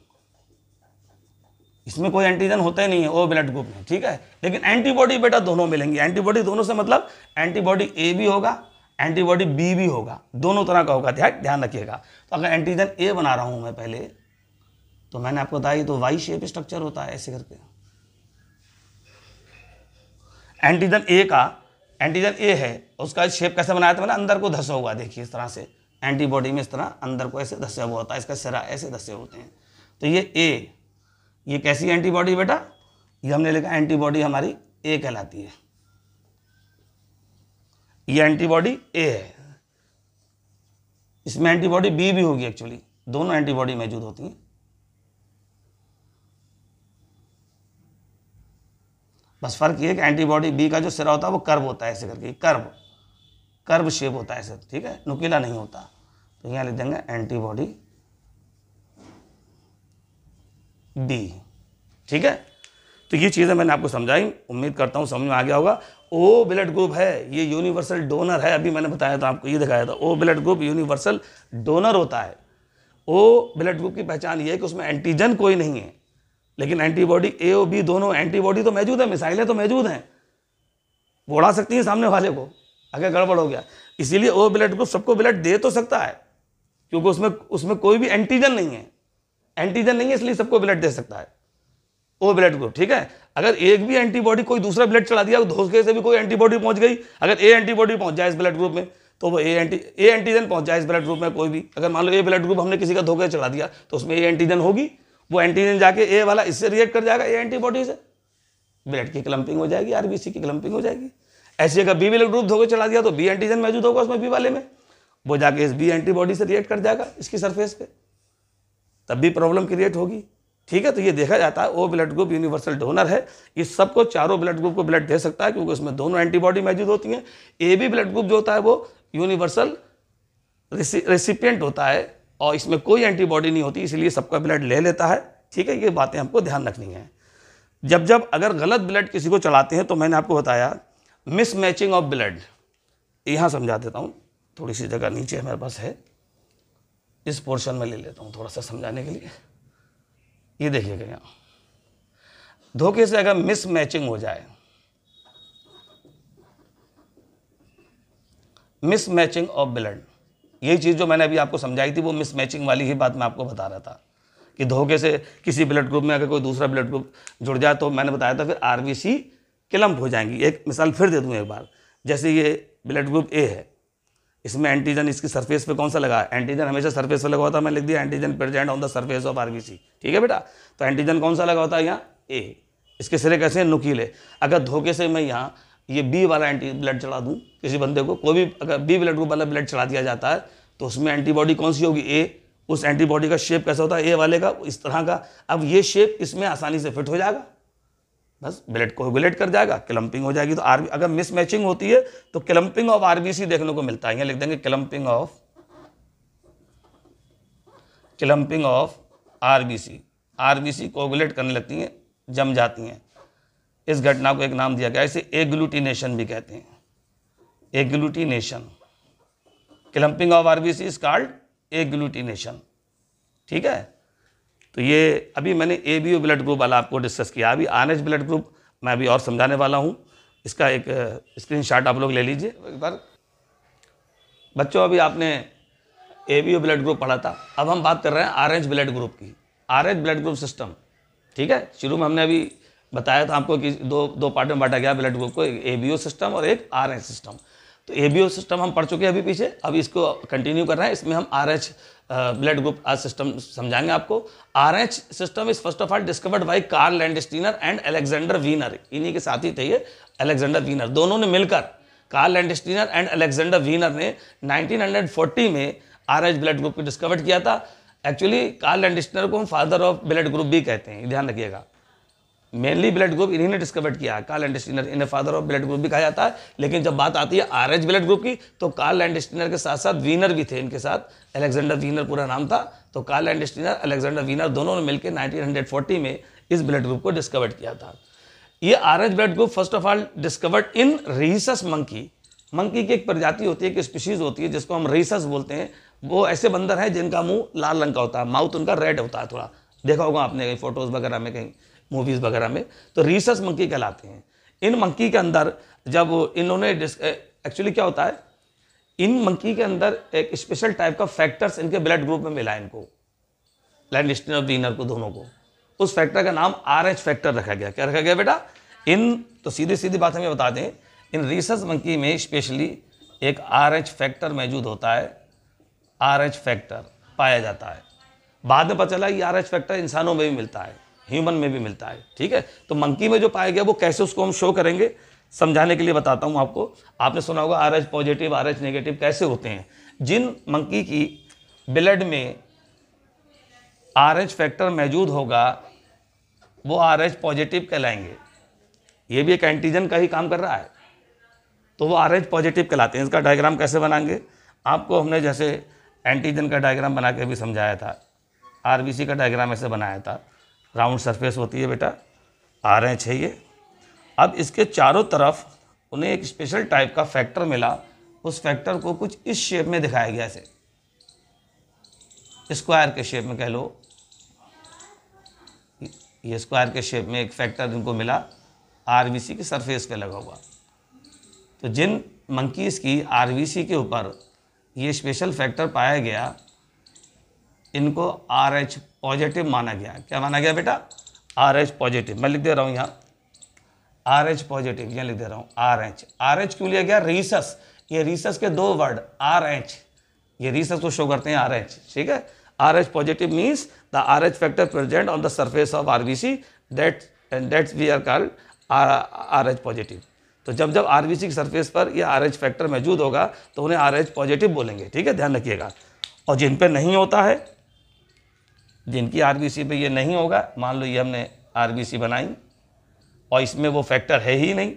इसमें कोई एंटीजन होता ही नहीं है ओ ब्लड ग्रुप में, ठीक है। लेकिन एंटीबॉडी बेटा दोनों मिलेंगी, एंटीबॉडी दोनों से मतलब एंटीबॉडी ए भी होगा, एंटीबॉडी बी भी होगा, दोनों तरह का होगा, ध्यान रखिएगा। तो अगर एंटीजन ए बना रहा हूं मैं पहले, तो मैंने आपको बताया तो वाई शेप स्ट्रक्चर होता है ऐसे करके। एंटीजन ए का, एंटीजन ए है, उसका शेप कैसे बनाया था मैंने, अंदर को धंसा हुआ, देखिए इस तरह से एंटीबॉडी में इस तरह अंदर को ऐसे धंसा हुआ होता है, इसका सिरा ऐसे धंसे होते हैं। तो ये ए, ये कैसी एंटीबॉडी बेटा, ये हमने लिखा एंटीबॉडी हमारी ए कहलाती है, ये एंटीबॉडी ए है। इसमें एंटीबॉडी बी भी होगी एक्चुअली, दोनों एंटीबॉडी मौजूद होती हैं। बस फर्क ये कि एंटीबॉडी बी का जो सिरा होता है वो कर्व होता है ऐसे करके, कर्व शेप होता है ऐसे, ठीक है, नुकीला नहीं होता। तो यहाँ लिख देंगे एंटीबॉडी बी। ठीक है, तो ये चीज़ें मैंने आपको समझाई, उम्मीद करता हूँ समझ में आ गया होगा। ओ ब्लड ग्रुप है, ये यूनिवर्सल डोनर है, अभी मैंने बताया था आपको, ये दिखाया था। O blood group universal donor होता है। ओ ब्लड ग्रुप की पहचान ये है कि उसमें एंटीजन कोई नहीं है, लेकिन एंटीबॉडी ए और बी दोनों एंटीबॉडी तो मौजूद है, मिसाइलें तो मौजूद हैं, वो उड़ा सकती हैं सामने वाले को अगर गड़बड़ हो गया। इसीलिए ओ ब्लड ग्रुप सबको ब्लड दे तो सकता है, क्योंकि उसमें कोई भी एंटीजन नहीं है, एंटीजन नहीं है, इसलिए सबको ब्लड दे सकता है ओ ब्लड ग्रुप। ठीक है, अगर एक भी एंटीबॉडी कोई दूसरा ब्लड चढ़ा दिया, धोखे से भी कोई एंटीबॉडी पहुंच गई, अगर ए एंटीबॉडी पहुंच जाए इस ब्लड ग्रुप में, तो वो ए एंटीजन पहुंच जाए इस ब्लड ग्रुप में, कोई भी अगर मान लो ए ब्लड ग्रुप हमने किसी का धोखे चढ़ा दिया, तो उसमें ए एंटीजन होगी, वो एंटीजन जाके ए वाला इससे रिएक्ट कर जाएगा, ए एंटीबॉडी से, ब्लड की क्लम्पिंग हो जाएगी, आरबीसी की क्लम्पिंग हो जाएगी। ऐसे अगर बी ब्लड ग्रुप धोखे चढ़ा दिया, तो बी एंटीजन मौजूद होगा उसमें, बी वाले में, वो जाके इस बी एंटीबॉडी से रिएक्ट कर जाएगा इसकी सरफेस पे, तब भी प्रॉब्लम क्रिएट होगी। ठीक है, तो ये देखा जाता है O blood group universal donor है, इस सबको चारों ब्लड ग्रुप को ब्लड दे सकता है, क्योंकि उसमें दोनों एंटीबॉडी मौजूद होती हैं। ए बी ब्लड ग्रुप जो होता है वो यूनिवर्सल रेसिपिएंट होता है, और इसमें कोई एंटीबॉडी नहीं होती, इसलिए सबका ब्लड ले लेता है। ठीक है, ये बातें हमको ध्यान रखनी है। जब अगर गलत ब्लड किसी को चलाते हैं, तो मैंने आपको बताया मिसमैचिंग ऑफ ब्लड, यहाँ समझा देता हूँ, थोड़ी सी जगह नीचे हमारे पास है, इस पोर्शन में ले लेता हूँ थोड़ा सा समझाने के लिए। ये देखिएगा, यहाँ धोखे से अगर मिसमैचिंग हो जाए, मिसमैचिंग ऑफ ब्लड, यही चीज़ जो मैंने अभी आपको समझाई थी, वो मिसमैचिंग वाली ही बात मैं आपको बता रहा था कि धोखे से किसी ब्लड ग्रुप में अगर कोई दूसरा ब्लड ग्रुप जुड़ जाए, तो मैंने बताया था फिर आरबीसी क्लम्प हो जाएंगी। एक मिसाल फिर दे दूँ एक बार, जैसे ये ब्लड ग्रुप ए है, इसमें एंटीजन इसकी सरफेस पे कौन सा लगा, एंटीजन हमेशा सरफेस पे लगा होता है, मैं लिख दिया antigen present on the surface of RBC. ठीक है बेटा, तो एंटीजन कौन सा लगा होता है यहाँ, ए, इसके सिरे कैसे हैं, नुकीले। अगर धोखे से मैं यहाँ ये बी वाला एंटी ब्लड चढ़ा दूँ किसी बंदे को, कोई भी अगर बी ब्लड ग्रुप वाला ब्लड चढ़ा दिया जाता है, तो उसमें एंटीबॉडी कौन सी होगी, ए। उस एंटीबॉडी का शेप कैसा होता है, ए वाले का इस तरह का। अब ये शेप इसमें आसानी से फिट हो जाएगा, बस ब्लड कोगुलेट कर जाएगा, क्लम्पिंग हो जाएगी। तो अगर मिसमैचिंग होती है तो क्लम्पिंग ऑफ आरबीसी देखने को मिलता है, यहाँ लिख देंगे clumping of RBC. RBC coagulate करने लगती हैं, जम जाती हैं। इस घटना को एक नाम दिया गया, इसे एग्लूटिनेशन भी कहते हैं, agglutination. Clumping of RBC is called agglutination. ठीक है, तो ये अभी मैंने ए बी ब्लड ग्रुप वाला आपको डिस्कस किया। अभी आरएच ब्लड ग्रुप मैं अभी और समझाने वाला हूँ, इसका एक स्क्रीनशॉट आप लोग ले लीजिए एक बार। बच्चों अभी आपने ए बी ब्लड ग्रुप पढ़ा था, अब हम बात कर रहे हैं आरएच ब्लड ग्रुप की, आरएच ब्लड ग्रुप सिस्टम। ठीक है, शुरू में हमने अभी बताया था आपको कि दो पार्ट में बांटा गया ब्लड ग्रुप को, एक एबीओ सिस्टम और एक आरएच सिस्टम। तो एबीओ सिस्टम हम पढ़ चुके हैं अभी पीछे, अब इसको कंटिन्यू कर रहे हैं। इसमें हम आरएच ब्लड ग्रुप आज सिस्टम समझाएंगे आपको। Rh system is first of all discovered by Karl Landsteiner and Alexander Wiener, इन्हीं के साथ ही थे ये, अलेक्जेंडर वीनर, दोनों ने मिलकर, Karl Landsteiner and Alexander Wiener ने 1940 में आरएच ब्लड ग्रुप को डिस्कवर किया था। एक्चुअली कार्ल लैंडस्टीनर को हम फादर ऑफ ब्लड ग्रुप भी कहते हैं, ध्यान रखिएगा। मेनली ब्लड ग्रुप इन्हीं ने डिस्कवर किया, कार्ल लैंडस्टीनर, इन्हें फादर ऑफ ब्लड ग्रुप भी कहा जाता है। लेकिन जब बात आती है आरएच ब्लड ग्रुप की, तो कार्ल लैंडस्टीनर के साथ साथ वीनर भी थे, इनके साथ अलेक्जेंडर वीनर पूरा नाम था। तो कार्ल लैंडस्टीनर, अलेक्जेंडर वीनर दोनों ने मिलकर 1940 में इस ब्लड ग्रुप को डिस्कवर किया था। ये RH blood group first of all discovered in Rhesus monkey. Monkey की एक प्रजाति होती है, एक स्पीशीज होती है जिसको हम रीसस बोलते हैं। वो ऐसे बंदर हैं जिनका मुंह लाल रंग का होता है, माउथ उनका रेड होता है, थोड़ा देखा होगा आपने कहीं फोटोज वगैरह में, कहीं मूवीज़ वगैरह में, तो रीसस मंकी कहलाते हैं। इन मंकी के अंदर जब इन्होंने एक्चुअली क्या होता है, इन मंकी के अंदर एक स्पेशल टाइप का फैक्टर्स इनके ब्लड ग्रुप में मिला, इनको लैंडस्टीनर और वीनर को, दोनों को। उस फैक्टर का नाम आरएच फैक्टर रखा गया। क्या रखा गया बेटा? इन तो सीधी सीधी बात हमें बता दें, इन रीसस मंकी में स्पेशली एक आरएच फैक्टर मौजूद होता है, आरएच फैक्टर पाया जाता है। बाद में पता चला ये आरएच फैक्टर इंसानों में भी मिलता है, ह्यूमन में भी मिलता है। ठीक है, तो मंकी में जो पाया गया वो कैसे, उसको हम शो करेंगे, समझाने के लिए बताता हूं आपको। आपने सुना होगा आरएच पॉजिटिव, आरएच नेगेटिव कैसे होते हैं। जिन मंकी की ब्लड में आरएच फैक्टर मौजूद होगा वो आरएच पॉजिटिव कहलाएंगे। ये भी एक एंटीजन का ही काम कर रहा है, तो वो आरएच पॉजिटिव कहलाते हैं। इसका डायग्राम कैसे बनाएंगे, आपको हमने जैसे एंटीजन का डायग्राम बना के भी समझाया था, आरबीसी का डायग्राम ऐसे बनाया था, राउंड सरफेस होती है बेटा, RH है ये। अब इसके चारों तरफ उन्हें एक स्पेशल टाइप का फैक्टर मिला, उस फैक्टर को कुछ इस शेप में दिखाया गया, ऐसे स्क्वायर के शेप में कह लो, ये स्क्वायर के शेप में एक फैक्टर इनको मिला आरबीसी की सरफेस पे लगा हुआ। तो जिन मंकीज़ की आरबीसी के ऊपर ये स्पेशल फैक्टर पाया गया, इनको RH पॉजिटिव माना गया। क्या माना गया बेटा? RH positive. मैं लिख दे रहा हूँ यहाँ RH पॉजिटिव, यहाँ लिख दे रहा हूँ RH। RH क्यों लिया गया? रीसस, ये रीसस के दो वर्ड RH, ये रीसस को शो करते हैं RH, ठीक है। RH positive means the RH factor present on the surface of RBC that's we are called RH positive. तो जब जब आरबीसी की सरफेस पर ये RH फैक्टर मौजूद होगा तो उन्हें RH पॉजिटिव बोलेंगे, ठीक है, ध्यान रखिएगा। और जिन पे नहीं होता है, जिनकी आरबीसी पे ये नहीं होगा, मान लो ये हमने आरबीसी बनाई और इसमें वो फैक्टर है ही नहीं,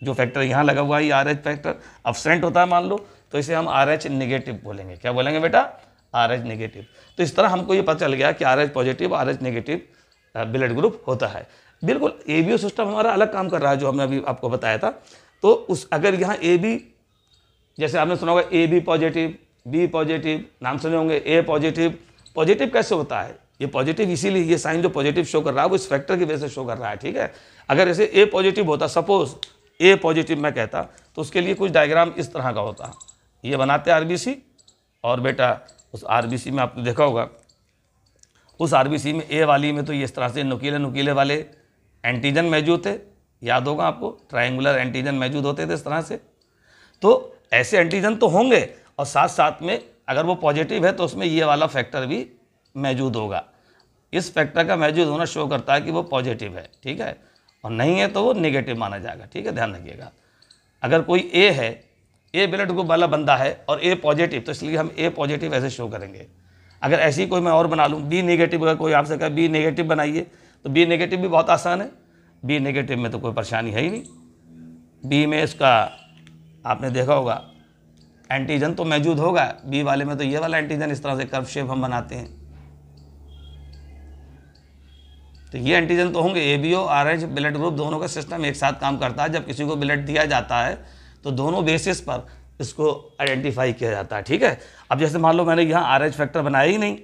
जो फैक्टर यहाँ लगा हुआ है ये RH फैक्टर अब्सेंट होता है मान लो, तो इसे हम RH नेगेटिव बोलेंगे। क्या बोलेंगे बेटा? RH negative. तो इस तरह हमको ये पता चल गया कि RH positive, RH negative blood group होता है। बिल्कुल एबीओ सिस्टम हमारा अलग काम कर रहा है, जो हमने अभी आपको बताया था। तो उस अगर यहाँ AB, जैसे आपने सुना होगा AB पॉजिटिव, B पॉजिटिव, नाम सुने होंगे A पॉजिटिव। पॉजिटिव कैसे होता है? ये पॉजिटिव इसीलिए, ये साइन जो पॉजिटिव शो कर रहा है वो इस फैक्टर की वजह से शो कर रहा है, ठीक है। अगर ऐसे A पॉजिटिव होता, सपोज A पॉजिटिव मैं कहता, तो उसके लिए कुछ डायग्राम इस तरह का होता। ये बनाते आरबीसी, और बेटा उस आरबीसी में आपने देखा होगा, उस आरबीसी में A वाली में तो ये इस तरह से नुकीले नुकीले वाले एंटीजन मौजूद थे, याद होगा आपको, ट्रायंगुलर एंटीजन मौजूद होते थे इस तरह से। तो ऐसे एंटीजन तो होंगे, और साथ साथ में अगर वो पॉजिटिव है तो उसमें ये वाला फैक्टर भी मौजूद होगा। इस फैक्टर का मौजूद होना शो करता है कि वो पॉजिटिव है, ठीक है, और नहीं है तो वो नेगेटिव माना जाएगा, ठीक है, ध्यान रखिएगा। अगर कोई A है, A ब्लड ग्रुप वाला बंदा है और A पॉजिटिव, तो इसलिए हम A पॉजिटिव ऐसे शो करेंगे। अगर ऐसी कोई मैं और बना लूँ B नेगेटिव, अगर कोई आपसे कहे B नेगेटिव बनाइए, तो B नेगेटिव भी बहुत आसान है। B नेगेटिव में तो कोई परेशानी है ही नहीं। B में इसका आपने देखा होगा एंटीजन तो मौजूद होगा, B वाले में तो ये वाला एंटीजन इस तरह से कर्व शेप हम बनाते हैं, तो ये एंटीजन तो होंगे। ABO RH ब्लड ग्रुप दोनों का सिस्टम एक साथ काम करता है। जब किसी को ब्लड दिया जाता है तो दोनों बेसिस पर इसको आइडेंटिफाई किया जाता है, ठीक है। अब जैसे मान लो मैंने यहाँ RH फैक्टर बनाया ही नहीं,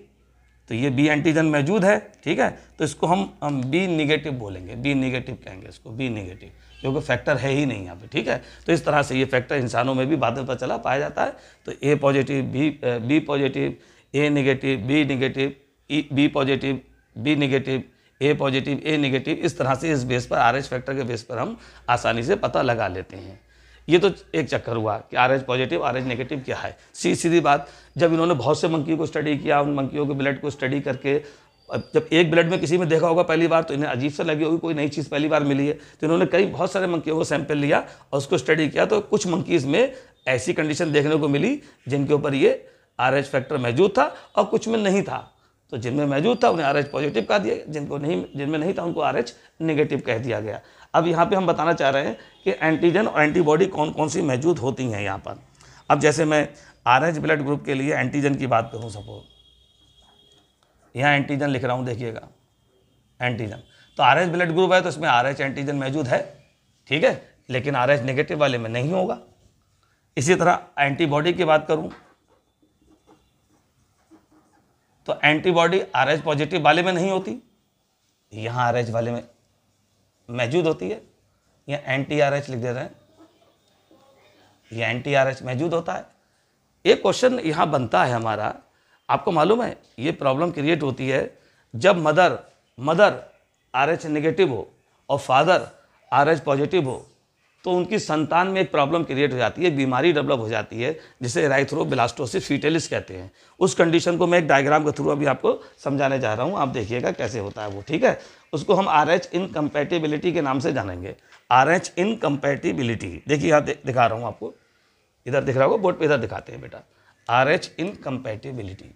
तो ये B एंटीजन मौजूद है, ठीक है, तो इसको हम B नेगेटिव बोलेंगे, B नेगेटिव कहेंगे इसको, B नेगेटिव, क्योंकि फैक्टर है ही नहीं यहाँ पे, ठीक है। तो इस तरह से ये फैक्टर इंसानों में भी बादल पर चला पाया जाता है। तो A positive, B positive, A negative, B negative, B positive, B negative, A positive, A negative, इस तरह से इस बेस पर RH फैक्टर के बेस पर हम आसानी से पता लगा लेते हैं। ये तो एक चक्कर हुआ कि RH पॉजिटिव, RH नेगेटिव क्या है। सीधी बात, जब इन्होंने बहुत से मंकी को स्टडी किया, उन मंकियों के ब्लड को स्टडी करके, जब एक ब्लड में किसी में देखा होगा पहली बार तो इन्हें अजीब सा लगी होगी, कोई नई चीज़ पहली बार मिली है, तो इन्होंने बहुत सारे मंकियों को सैंपल लिया और उसको स्टडी किया, तो कुछ मंकीज़ में ऐसी कंडीशन देखने को मिली जिनके ऊपर ये RH फैक्टर मौजूद था और कुछ में नहीं था। तो जिनमें मौजूद था उन्हें RH पॉजिटिव कह दिया, जिनमें नहीं था उनको RH नेगेटिव कह दिया गया। अब यहाँ पे हम बताना चाह रहे हैं कि एंटीजन और एंटीबॉडी कौन कौन सी मौजूद होती हैं यहाँ पर। अब जैसे मैं RH ब्लड ग्रुप के लिए एंटीजन की बात करूँ, सपोज यहाँ एंटीजन लिख रहा हूँ, देखिएगा एंटीजन, तो RH ब्लड ग्रुप है तो इसमें RH एंटीजन मौजूद है, ठीक है, लेकिन RH नेगेटिव वाले में नहीं होगा। इसी तरह एंटीबॉडी की बात करूँ तो एंटीबॉडी RH पॉजिटिव वाले में नहीं होती, यहाँ RH वाले में मौजूद होती है। ये एंटी RH लिख दे रहे हैं, ये एंटी RH मौजूद होता है। एक क्वेश्चन यहाँ बनता है हमारा, आपको मालूम है ये प्रॉब्लम क्रिएट होती है जब मदर RH नेगेटिव हो और फादर RH पॉजिटिव हो, तो उनकी संतान में एक प्रॉब्लम क्रिएट हो जाती है, बीमारी डेवलप हो जाती है जिसे एराइथ्रोब्लास्टोसिस फीटलिस कहते हैं। उस कंडीशन को मैं एक डायग्राम के थ्रू अभी आपको समझाने जा रहा हूँ, आप देखिएगा कैसे होता है वो, ठीक है। उसको हम RH इनकम्पैटिबिलिटी के नाम से जानेंगे। RH इनकम्पैटिबिलिटी, देखिए यहाँ दिखा रहा हूँ आपको, इधर दिख रहा होगा बोर्ड पे, इधर दिखाते हैं बेटा, RH इनकम्पैटिबिलिटी।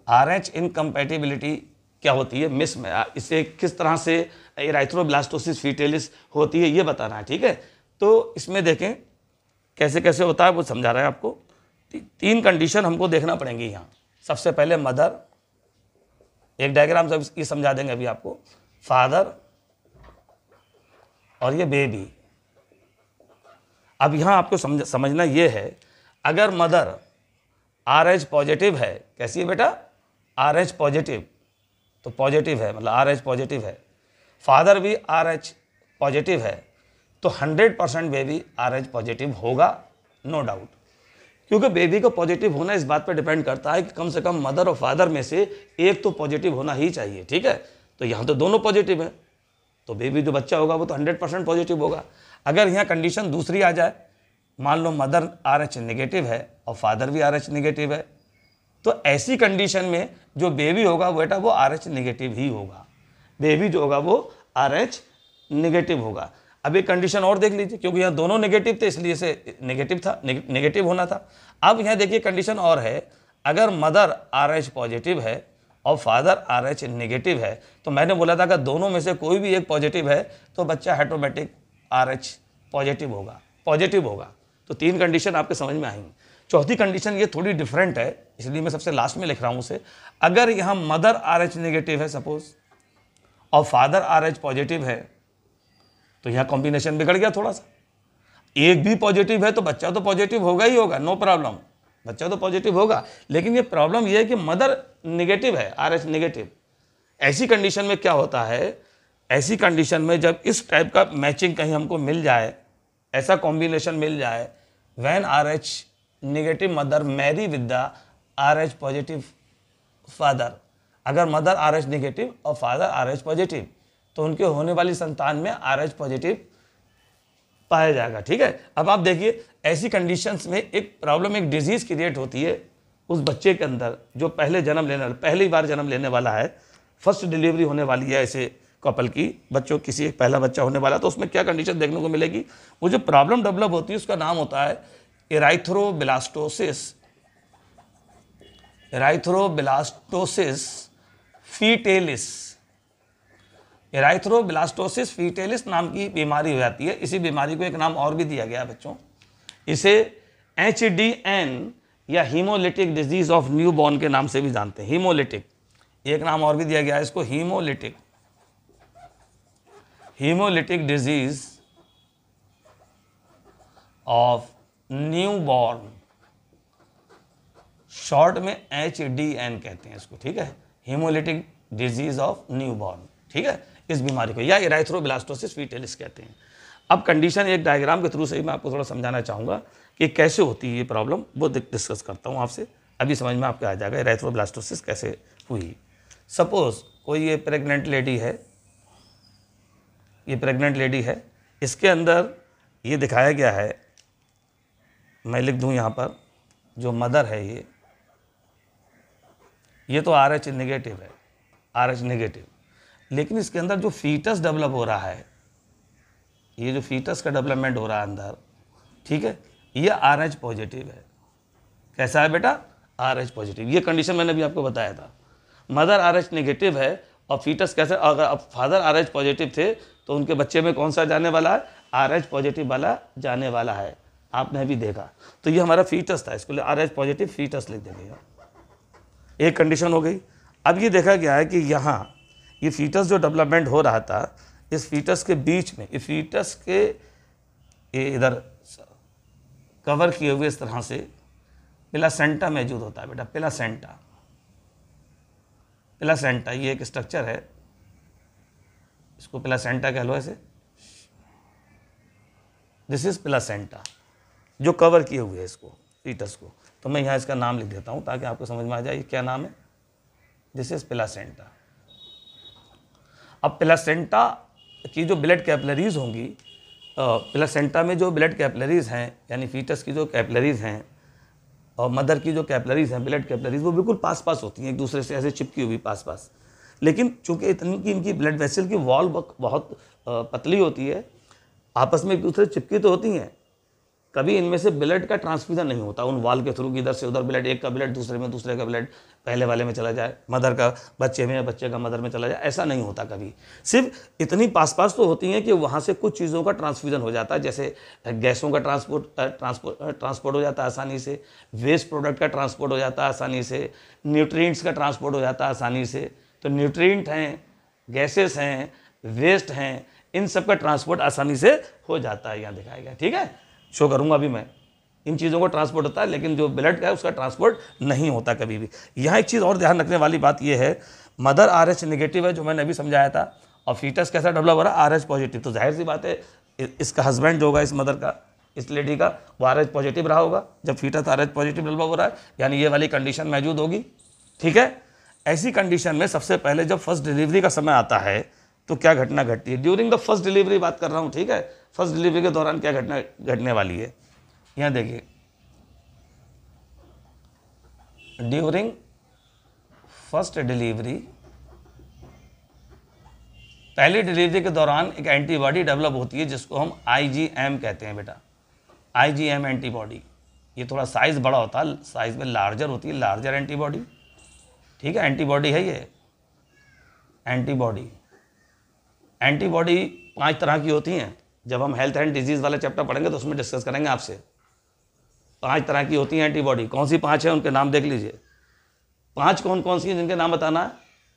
RH इनकम्पैटिबिलिटी क्या होती है, मिस में इससे किस तरह से एराइथ्रोब्लास्टोसिस फीटेलिस होती है ये बताना है, ठीक है। तो इसमें देखें कैसे कैसे होता है वो समझा रहा है आपको। तीन कंडीशन हमको देखना पड़ेंगी यहाँ। सबसे पहले मदर, एक डायग्राम सब ये समझा देंगे अभी आपको, फादर और ये बेबी। अब यहाँ आपको समझना ये है, अगर मदर RH पॉजिटिव है, कैसी है बेटा, RH पॉजिटिव, तो पॉजिटिव है मतलब RH पॉजिटिव है, फादर भी RH पॉजिटिव है, तो 100% बेबी RH पॉजिटिव होगा, नो डाउट। क्योंकि बेबी का पॉजिटिव होना इस बात पर डिपेंड करता है कि कम से कम मदर और फादर में से एक तो पॉजिटिव होना ही चाहिए, ठीक है। तो यहाँ तो दोनों पॉजिटिव है, तो बेबी जो बच्चा होगा वो तो 100% पॉजिटिव होगा। अगर यहाँ कंडीशन दूसरी आ जाए, मान लो मदर RH नेगेटिव है और फादर भी RH नेगेटिव है, तो ऐसी कंडीशन में जो बेबी होगा बेटा वो RH नेगेटिव ही होगा, बेबी जो होगा वो RH नेगेटिव होगा। अब एक कंडीशन और देख लीजिए, क्योंकि यहाँ दोनों नेगेटिव थे इसलिए से नेगेटिव था, नेगेटिव होना था। अब यहाँ देखिए कंडीशन और है, अगर मदर RH पॉजिटिव है और फादर RH नेगेटिव है, तो मैंने बोला था अगर दोनों में से कोई भी एक पॉजिटिव है तो बच्चा ऑटोमेटिक RH पॉजिटिव होगा। तो तीन कंडीशन आपके समझ में आएंगी। चौथी कंडीशन ये थोड़ी डिफरेंट है, इसलिए मैं सबसे लास्ट में लिख रहा हूँ उसे। अगर यहाँ मदर RH नेगेटिव है सपोज और फादर RH पॉजिटिव है, तो यहाँ कॉम्बिनेशन बिगड़ गया थोड़ा सा। एक भी पॉजिटिव है तो बच्चा तो पॉजिटिव होगा ही होगा, नो प्रॉब्लम, बच्चा तो पॉजिटिव होगा। लेकिन ये प्रॉब्लम ये है कि मदर नेगेटिव है, RH नेगेटिव। ऐसी कंडीशन में क्या होता है, ऐसी कंडीशन में जब इस टाइप का मैचिंग कहीं हमको मिल जाए, ऐसा कॉम्बिनेशन मिल जाए, when RH negative mother marry with the RH positive father, अगर मदर RH नेगेटिव और फादर RH पॉजिटिव, तो उनके होने वाली संतान में RH पॉजिटिव पाया जाएगा, ठीक है। अब आप देखिए ऐसी कंडीशंस में एक प्रॉब्लम, एक डिजीज क्रिएट होती है उस बच्चे के अंदर जो पहली बार जन्म लेने वाला है, फर्स्ट डिलीवरी होने वाली है ऐसे कपल की, बच्चों किसी एक पहला बच्चा होने वाला, तो उसमें क्या कंडीशन देखने को मिलेगी, वो जो प्रॉब्लम डेवलप होती है उसका नाम होता है एराइथ्रोब्लास्टोसिस फीटेलिस। एराइथ्रोब्लास्टोसिस फीटेलिस नाम की बीमारी हो जाती है। इसी बीमारी को एक नाम और भी दिया गया बच्चों, इसे HDN या हीमोलिटिक डिजीज ऑफ न्यूबॉर्न के नाम से भी जानते हैं। हीमोलिटिक, एक नाम और भी दिया गया है इसको, haemolytic disease of newborn, short में HDN कहते हैं इसको, ठीक है, हीमोलिटिक डिजीज ऑफ न्यूबॉर्न, ठीक है, इस बीमारी को, या एराइथ्रोब्लास्टोसिस फीटेलिस कहते हैं। अब कंडीशन एक डायग्राम के थ्रू से ही मैं आपको थोड़ा समझाना चाहूँगा कि कैसे होती है ये प्रॉब्लम, वो डिस्कस करता हूँ आपसे, अभी समझ में आपको आ जाएगा एराइथ्रोब्लास्टोसिस कैसे हुई। सपोज कोई ये प्रेग्नेंट लेडी है, इसके अंदर ये दिखाया गया है, मैं लिख दूँ यहाँ पर, जो मदर है ये तो RH नेगेटिव है, RH नेगेटिव, लेकिन इसके अंदर जो फीटस डेवलप हो रहा है, ये जो फीटस का डेवलपमेंट हो रहा है अंदर, ठीक है, ये RH पॉजिटिव है। कैसा है बेटा, RH पॉजिटिव। ये कंडीशन मैंने अभी आपको बताया था, मदर RH नेगेटिव है और फीटस कैसे, अगर अब फादर RH पॉजिटिव थे तो उनके बच्चे में कौन सा जाने वाला है, RH पॉजिटिव वाला जाने वाला है, आपने अभी देखा। तो ये हमारा फीटस था, इसको RH पॉजिटिव फीटस लिख देंगे, एक कंडीशन हो गई। अब ये देखा गया है कि यहाँ ये फीटस जो डेवलपमेंट हो रहा था, इस फीटस के बीच में, इस फीटस के इधर कवर किए हुए इस तरह से प्लासेंटा मौजूद होता है बेटा, प्लासेंटा ये एक स्ट्रक्चर है, इसको प्लासेंटा कह लो ऐसे, दिस इज प्लासेंटा, जो कवर किए हुए है इसको, फीटस को। तो मैं यहाँ इसका नाम लिख देता हूँ ताकि आपको समझ में आ जाए क्या नाम है, दिस इज प्लासेंटा। अब प्लासेंटा की जो ब्लड कैपिलरीज होंगी, प्लासेंटा में जो ब्लड कैपिलरीज हैं, यानी फीटस की जो कैपिलरीज हैं और मदर की जो कैपिलरीज हैं, ब्लड कैपिलरीज, वो बिल्कुल पास पास होती हैं, एक दूसरे से ऐसे चिपकी हुई पास पास। लेकिन चूंकि इतनी की इनकी ब्लड वेसल की वॉल बहुत पतली होती है, आपस में एक दूसरे से चिपकी तो होती हैं, कभी इनमें से ब्लड का ट्रांसफ्यूजन नहीं होता उन वाल के थ्रू कि इधर से उधर ब्लड, एक का ब्लड दूसरे में, दूसरे का ब्लड पहले वाले में चला जाए, मदर का बच्चे में, बच्चे का मदर में चला जाए, ऐसा नहीं होता कभी। सिर्फ इतनी पास पास तो होती हैं कि वहाँ से कुछ चीज़ों का ट्रांसफ्यूजन हो जाता है, जैसे गैसों का ट्रांसपोर्ट हो जाता है आसानी से, वेस्ट प्रोडक्ट का ट्रांसपोर्ट हो जाता है आसानी से, न्यूट्रिएंट्स का ट्रांसपोर्ट हो जाता है आसानी से। तो न्यूट्रिएंट हैं, गैसेस हैं, वेस्ट हैं, इन सब का ट्रांसपोर्ट आसानी से हो जाता है, यहाँ दिखाया गया। ठीक है, शो करूँगा अभी मैं, इन चीज़ों को ट्रांसपोर्ट होता है, लेकिन जो ब्लड का है उसका ट्रांसपोर्ट नहीं होता कभी भी। यहाँ एक चीज़ और ध्यान रखने वाली बात यह है, मदर RH नेगेटिव है जो मैंने अभी समझाया था, और फीटस कैसा डेवलप हो रहा है, RH पॉजिटिव। तो जाहिर सी बात है इसका हस्बैंड जो होगा इस मदर का, इस लेडी का, वो RH पॉजिटिव रहा होगा जब फीटस RH पॉजिटिव डेवलप हो रहा है, यानी ये वाली कंडीशन मौजूद होगी। ठीक है, ऐसी कंडीशन में सबसे पहले जब फर्स्ट डिलीवरी का समय आता है तो क्या घटना घटती है, ड्यूरिंग द फर्स्ट डिलीवरी बात कर रहा हूँ। ठीक है, फर्स्ट डिलीवरी के दौरान क्या घटना घटने वाली है, यहाँ देखिए, ड्यूरिंग फर्स्ट डिलीवरी, पहली डिलीवरी के दौरान एक एंटीबॉडी डेवलप होती है जिसको हम IgM कहते हैं बेटा, IgM एंटीबॉडी। ये थोड़ा साइज बड़ा होता है, साइज में लार्जर होती है, लार्जर एंटीबॉडी। ठीक है, एंटीबॉडी है ये, एंटीबॉडी। एंटीबॉडी 5 तरह की होती हैं, जब हम हेल्थ एंड डिजीज़ वाला चैप्टर पढ़ेंगे तो उसमें डिस्कस करेंगे आपसे। 5 तरह की होती हैं एंटीबॉडी, कौन सी 5 है उनके नाम देख लीजिए। 5 कौन कौन सी हैं जिनके नाम बताना,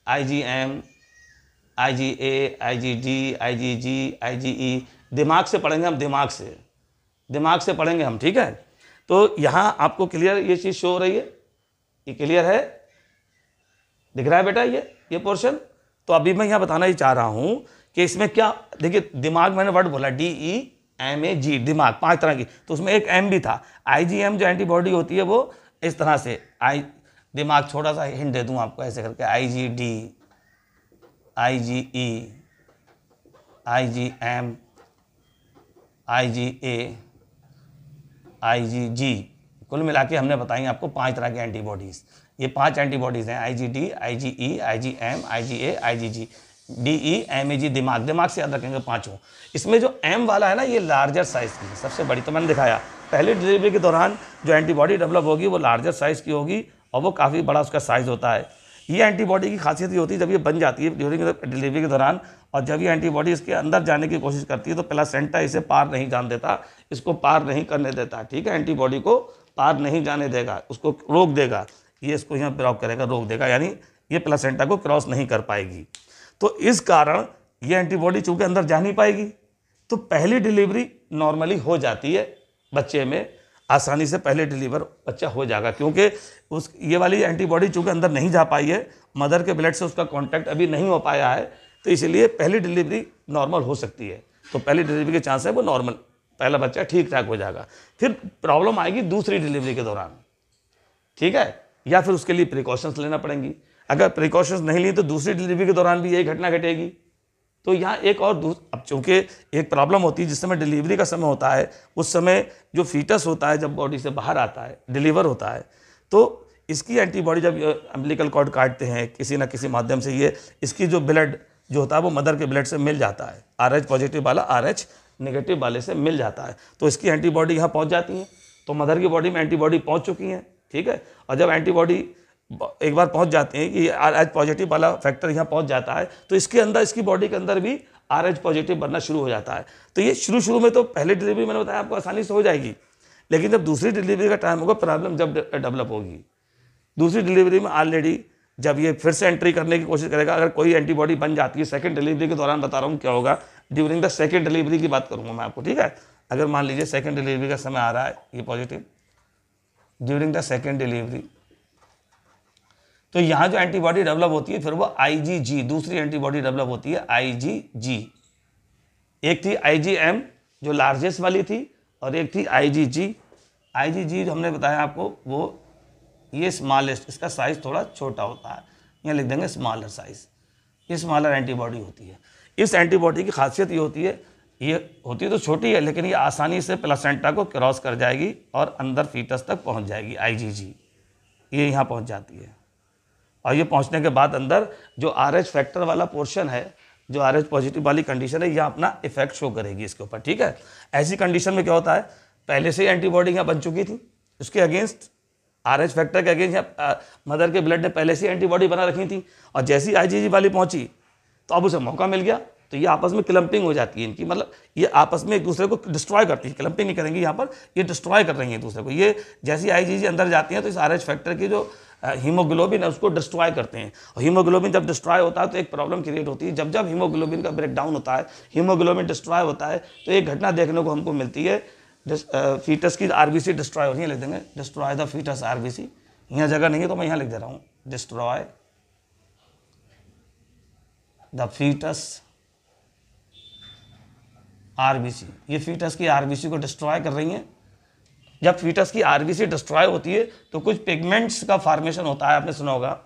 IgM, IgA, IgD, IgG, IgE। दिमाग से पढ़ेंगे हम, दिमाग से पढ़ेंगे हम। ठीक है, तो यहाँ आपको क्लियर ये चीज़ शो हो रही है, ये क्लियर है, दिख रहा है बेटा ये पोर्शन। तो अभी मैं यहाँ बताना ही चाह रहा हूँ कि इसमें क्या, देखिए दिमाग, मैंने वर्ड बोला DEMAG, दिमाग 5 तरह की, तो उसमें एक M भी था। IgM जो एंटीबॉडी होती है वो इस तरह से, दिमाग, छोटा सा हिंट दे दूँ आपको ऐसे करके, IgD, IgE, IgM, IgA, IgG, कुल मिला के हमने बताई आपको 5 तरह की एंटीबॉडीज़। ये 5 एंटीबॉडीज़ हैं, IgD, IgE, IgM, IgA, IgG, DEMAG, दिमाग से याद रखेंगे 5। इसमें जो M वाला है ना, ये लार्जर साइज़ की है, सबसे बड़ी। तो मैंने दिखाया पहले डिलीवरी के दौरान जो एंटीबॉडी डेवलप होगी वो लार्जर साइज़ की होगी और वो काफ़ी बड़ा उसका साइज़ होता है। ये एंटीबॉडी की खासियत ये होती है, जब ये बन जाती है ड्यूरिंग डिलीवरी के दौरान, और जब ये एंटीबॉडी इसके अंदर जाने की कोशिश करती है तो प्लासेंटा इसे पार नहीं जान देता, इसको पार नहीं करने देता। ठीक है, एंटीबॉडी को पार नहीं जाने देगा, उसको रोक देगा, ये इसको यहाँ ब्लॉक करेगा, रोक देगा, यानी ये प्लासेंटा को क्रॉस नहीं कर पाएगी। तो इस कारण ये एंटीबॉडी चूँकि अंदर जा नहीं पाएगी, तो पहली डिलीवरी नॉर्मली हो जाती है बच्चे में, आसानी से पहले डिलीवर बच्चा हो जाएगा, क्योंकि उस ये वाली एंटीबॉडी चूँकि अंदर नहीं जा पाई है, मदर के ब्लड से उसका कांटेक्ट अभी नहीं हो पाया है, तो इसलिए पहली डिलीवरी नॉर्मल हो सकती है। तो पहली डिलीवरी के चांस है वो नॉर्मल, पहला बच्चा ठीक ठाक हो जाएगा। फिर प्रॉब्लम आएगी दूसरी डिलीवरी के दौरान। ठीक है, या फिर उसके लिए प्रिकॉशंस लेना पड़ेंगी। अगर प्रिकॉशंस नहीं ली तो दूसरी डिलीवरी के दौरान भी यही घटना घटेगी। तो यहाँ एक और अब चूँकि एक प्रॉब्लम होती है, जिस समय डिलीवरी का समय होता है उस समय जो फीटस होता है जब बॉडी से बाहर आता है, डिलीवर होता है, तो इसकी एंटीबॉडी जब अम्बिलिकल कॉर्ड काटते हैं किसी ना किसी माध्यम से, ये इसकी जो ब्लड जो होता है वो मदर के ब्लड से मिल जाता है, RH पॉजिटिव वाला RH नेगेटिव वाले से मिल जाता है, तो इसकी एंटीबॉडी यहाँ पहुँच जाती है। तो मदर की बॉडी में एंटीबॉडी पहुँच चुकी हैं। ठीक है, और जब एंटीबॉडी एक बार पहुंच जाते हैं कि RH पॉजिटिव वाला फैक्टर यहाँ पहुंच जाता है, तो इसके अंदर, इसकी बॉडी के अंदर भी RH पॉजिटिव बनना शुरू हो जाता है। तो ये शुरू में तो पहले डिलीवरी मैंने बताया आपको आसानी से हो जाएगी, लेकिन जब दूसरी डिलीवरी का टाइम होगा, प्रॉब्लम जब डेवलप होगी दूसरी डिलीवरी में, ऑलरेडी जब ये फिर से एंट्री करने की कोशिश करेगा, अगर कोई एंटीबॉडी बन जाती है सेकंड डिलीवरी के दौरान, बता रहा हूँ क्या होगा, ड्यूरिंग द सेकंड डिलीवरी की बात करूँगा मैं आपको। ठीक है, अगर मान लीजिए सेकंड डिलीवरी का समय आ रहा है ये positive, during the second delivery, तो यहाँ जो एंटीबॉडी डेवलप होती है फिर वो IgG, दूसरी एंटीबॉडी डेवलप होती है IgG। एक थी IgM जो लार्जेस्ट वाली थी, और एक थी IgG। IgG जो हमने बताया आपको, वो ये स्मॉलेस्ट, इसका साइज थोड़ा छोटा होता है, यहाँ लिख देंगे स्मॉलर साइज, ये स्मॉलर एंटीबॉडी होती है। इस एंटीबॉडी की खासियत ये होती है, ये होती तो छोटी है लेकिन ये आसानी से प्लासेंटा को क्रॉस कर जाएगी और अंदर फीटस तक पहुँच जाएगी। IgG ये यहाँ पहुँच जाती है, और ये पहुंचने के बाद अंदर जो RH फैक्टर वाला पोर्शन है, जो RH पॉजिटिव वाली कंडीशन है, यह अपना इफेक्ट शो करेगी इसके ऊपर। ठीक है, ऐसी कंडीशन में क्या होता है, पहले से ही एंटीबॉडी यहाँ बन चुकी थी उसके अगेंस्ट, RH फैक्टर के अगेंस्ट मदर के ब्लड ने पहले से एंटीबॉडी बना रखी थी, और जैसी IgG वाली पहुंची तो अब उसे मौका मिल गया, तो ये आपस में क्लम्पिंग हो जाती है इनकी, मतलब ये आपस में एक दूसरे को डिस्ट्रॉय करती है, क्लम्पिंग नहीं करेंगी यहाँ पर, ये डिस्ट्रॉय कर रही है एक दूसरे को। ये जैसी IgG अंदर जाती है तो इस RH फैक्टर की जो हीमोग्लोबिन है उसको डिस्ट्रॉय करते हैं, और हीमोग्लोबिन जब डिस्ट्रॉय होता है तो एक प्रॉब्लम क्रिएट होती है। जब जब हीमोग्लोबिन का ब्रेकडाउन होता है, हीमोग्लोबिन डिस्ट्रॉय होता है, तो एक घटना देखने को हमको मिलती है, फीटस की RBC डिस्ट्रॉय हो रही है, लिख देंगे डिस्ट्रॉय द फीटस RBC, यहाँ जगह नहीं है तो मैं यहाँ लिख दे रहा हूँ, डिस्ट्रॉय द फीटस RBC, ये फीटस की RBC को डिस्ट्रॉय कर रही हैं। जब फीटस की RBC डिस्ट्रॉय होती है तो कुछ पिगमेंट्स का फॉर्मेशन होता है, आपने सुना होगा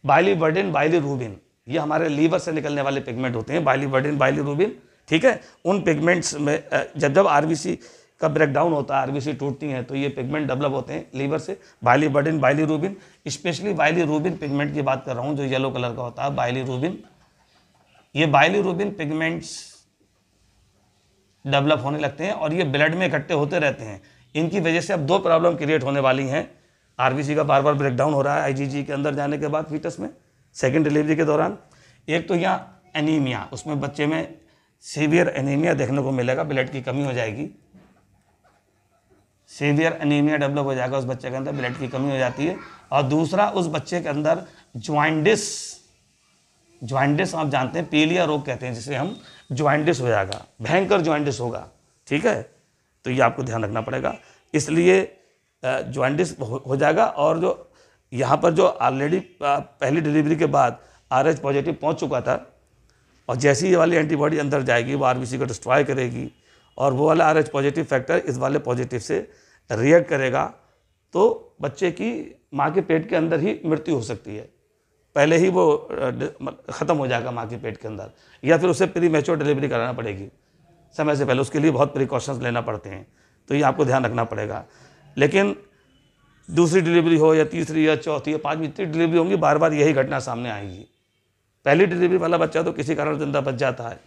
बाइलीवर्डिन, बाइलीरूबिन, ये हमारे लीवर से निकलने वाले पिगमेंट होते हैं, बाइलीवर्डिन, बाइलीरूबिन, ठीक है। उन पिगमेंट्स में जब जब RBC का ब्रेकडाउन होता है, RBC टूटती हैं, तो ये पिगमेंट डेवलप होते हैं लीवर से, बाइलीवर्डिन, बाइलीरूबिन, स्पेशली बाइलीरूबिन पिगमेंट की बात कर रहा हूँ जो येलो कलर का होता है, बाइलीरूबिन। ये बाइलीरूबिन पिगमेंट्स डेवलप होने लगते हैं और ये ब्लड में इकट्ठे होते रहते हैं। इनकी वजह से अब दो प्रॉब्लम क्रिएट होने वाली हैं। RBC का बार बार ब्रेकडाउन हो रहा है IgG के अंदर जाने के बाद फीटस में सेकेंड डिलीवरी के दौरान। एक तो यहाँ एनीमिया, उसमें बच्चे में सीवियर एनीमिया देखने को मिलेगा, ब्लड की कमी हो जाएगी, सीवियर एनीमिया डेवलप हो जाएगा उस बच्चे के अंदर, ब्लड की कमी हो जाती है। और दूसरा उस बच्चे के अंदर ज्वाइंटिस, ज्वाइंटिस आप जानते हैं पीलिया रोग कहते हैं जिसे हम, ज्वाइंटिस हो जाएगा, भयंकर ज्वाइंटिस होगा, ठीक है। तो ये आपको ध्यान रखना पड़ेगा, इसलिए ज्वाइंटिस हो जाएगा। और जो यहाँ पर जो ऑलरेडी पहली डिलीवरी के बाद RH पॉजिटिव पहुँच चुका था, और जैसी ये वाली एंटीबॉडी अंदर जाएगी वो RBC को डिस्ट्रॉय करेगी, और वो वाला RH पॉजिटिव फैक्टर इस वाले पॉजिटिव से रिएक्ट करेगा, तो बच्चे की माँ के पेट के अंदर ही मृत्यु हो सकती है, पहले ही वो ख़त्म हो जाएगा माँ के पेट के अंदर, या फिर उसे प्री मैच्योर डिलीवरी कराना पड़ेगी समय से पहले, उसके लिए बहुत प्रिकॉशंस लेना पड़ते हैं, तो ये आपको ध्यान रखना पड़ेगा। लेकिन दूसरी डिलीवरी हो या तीसरी या चौथी या पाँचवीं, जितनी डिलीवरी होंगी बार बार यही घटना सामने आएगी। पहली डिलीवरी वाला बच्चा तो किसी कारण जिंदा बच जाता है,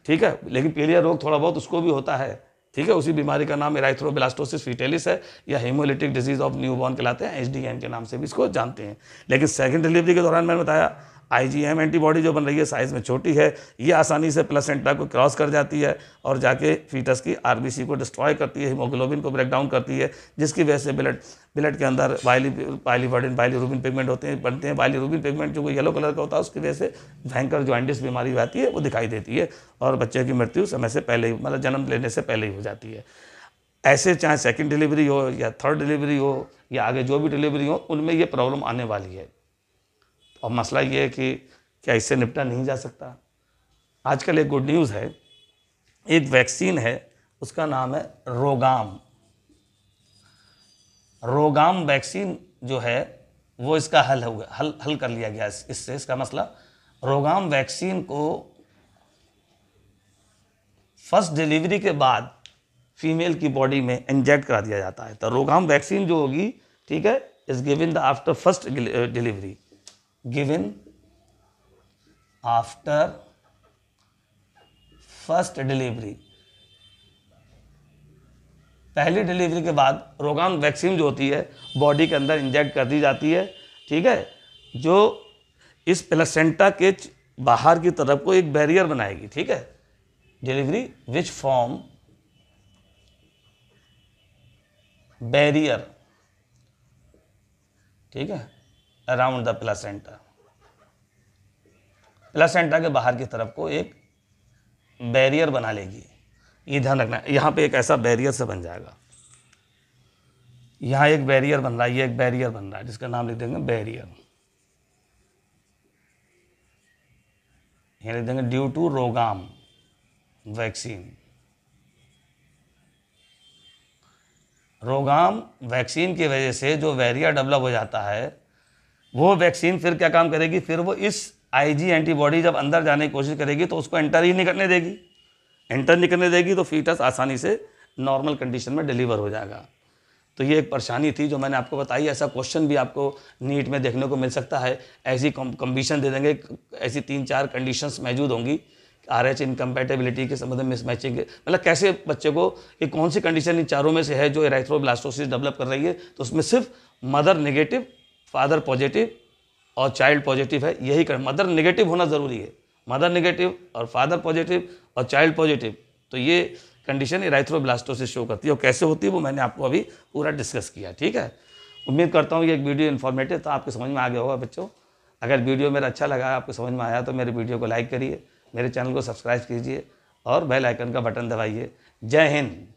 ठीक है, लेकिन पीलिया रोग थोड़ा बहुत उसको भी होता है, ठीक है। उसी बीमारी का नाम एराइथ्रोब्लास्टोसिस फीटेलिस है, या हेमोलिटिक डिजीज ऑफ न्यूबॉर्न कहलाते हैं, HDN के नाम से भी इसको जानते हैं। लेकिन सेकंड डिलीवरी के दौरान मैंने बताया IgM एंटीबॉडी जो बन रही है साइज़ में छोटी है, ये आसानी से प्लेसेंटा को क्रॉस कर जाती है और जाके फीटस की RBC को डिस्ट्रॉय करती है, हीमोग्लोबिन को ब्रेक डाउन करती है, जिसकी वजह से ब्लड के अंदर बाइलीवर्डिन, बाइलीरूबिन पिगमेंट बनते हैं। बाइलीरूबिन पिगमेंट जो येलो कलर का होता है उसकी वजह से भयंकर जॉइंटिस बीमारी आती है, वो दिखाई देती है, और बच्चे की मृत्यु समय से पहले ही, मतलब जन्म लेने से पहले ही हो जाती है। ऐसे चाहे सेकंड डिलीवरी हो या थर्ड डिलीवरी हो या आगे जो भी डिलीवरी हो, उनमें ये प्रॉब्लम आने वाली है। और मसला ये है कि क्या इससे निपटा नहीं जा सकता। आजकल एक गुड न्यूज़ है, एक वैक्सीन है, उसका नाम है रोगाम। रोगाम वैक्सीन जो है वो इसका हल कर लिया गया इससे, इसका मसला। रोगाम वैक्सीन को फर्स्ट डिलीवरी के बाद फीमेल की बॉडी में इंजेक्ट करा दिया जाता है। तो रोगाम वैक्सीन जो होगी, ठीक है, is given the after first delivery, given after first delivery. पहली डिलीवरी के बाद रोगाम वैक्सीन जो होती है बॉडी के अंदर इंजेक्ट कर दी जाती है, ठीक है, जो इस प्लेसेंटा के बाहर की तरफ को एक बैरियर बनाएगी, ठीक है। डिलीवरी विच फॉर्म बैरियर, ठीक है, अराउंड द प्लेसेंटा। प्लेसेंटा के बाहर की तरफ को एक बैरियर बना लेगी, ये ध्यान रखना। यहाँ पे एक ऐसा बैरियर से बन जाएगा, यहाँ एक बैरियर बन रहा है, ये एक बैरियर बन रहा है जिसका नाम लिख देंगे बैरियर, यहाँ लिख देंगे ड्यू टू रोगाम वैक्सीन। रोगाम वैक्सीन की वजह से जो बैरियर डेवलप हो जाता है, वो वैक्सीन फिर क्या काम करेगी, फिर वो इस IG एंटीबॉडी जब अंदर जाने की कोशिश करेगी तो उसको एंटर ही नहीं करने देगी। एंटर नहीं करने देगी तो फीटस आसानी से नॉर्मल कंडीशन में डिलीवर हो जाएगा। तो ये एक परेशानी थी जो मैंने आपको बताई। ऐसा क्वेश्चन भी आपको नीट में देखने को मिल सकता है। ऐसी कंडीशन दे देंगे, ऐसी 3-4 कंडीशंस मौजूद होंगी RH इनकम्पैटिबिलिटी के संबंध में मिसमैचिंग, मतलब कैसे बच्चे को ये कौन सी कंडीशन इन चारों में से है जो एराइथ्रोब्लास्टोसिस डेवलप कर रही है, तो उसमें सिर्फ मदर नेगेटिव, फादर पॉजिटिव और चाइल्ड पॉजिटिव है। यही कर, मदर नेगेटिव होना ज़रूरी है, मदर नेगेटिव और फादर पॉजिटिव और चाइल्ड पॉजिटिव, तो ये कंडीशन एराइथ्रोब्लास्टोसिस शो करती है। और कैसे होती है वो मैंने आपको अभी पूरा डिस्कस किया। ठीक है, उम्मीद करता हूँ ये एक वीडियो इन्फॉर्मेटिव था, आपको समझ में आ गया होगा बच्चों। अगर वीडियो मेरा अच्छा लगा, आपको समझ में आया, तो मेरे वीडियो को लाइक करिए, मेरे चैनल को सब्सक्राइब कीजिए और बेल आइकन का बटन दबाइए। जय हिंद।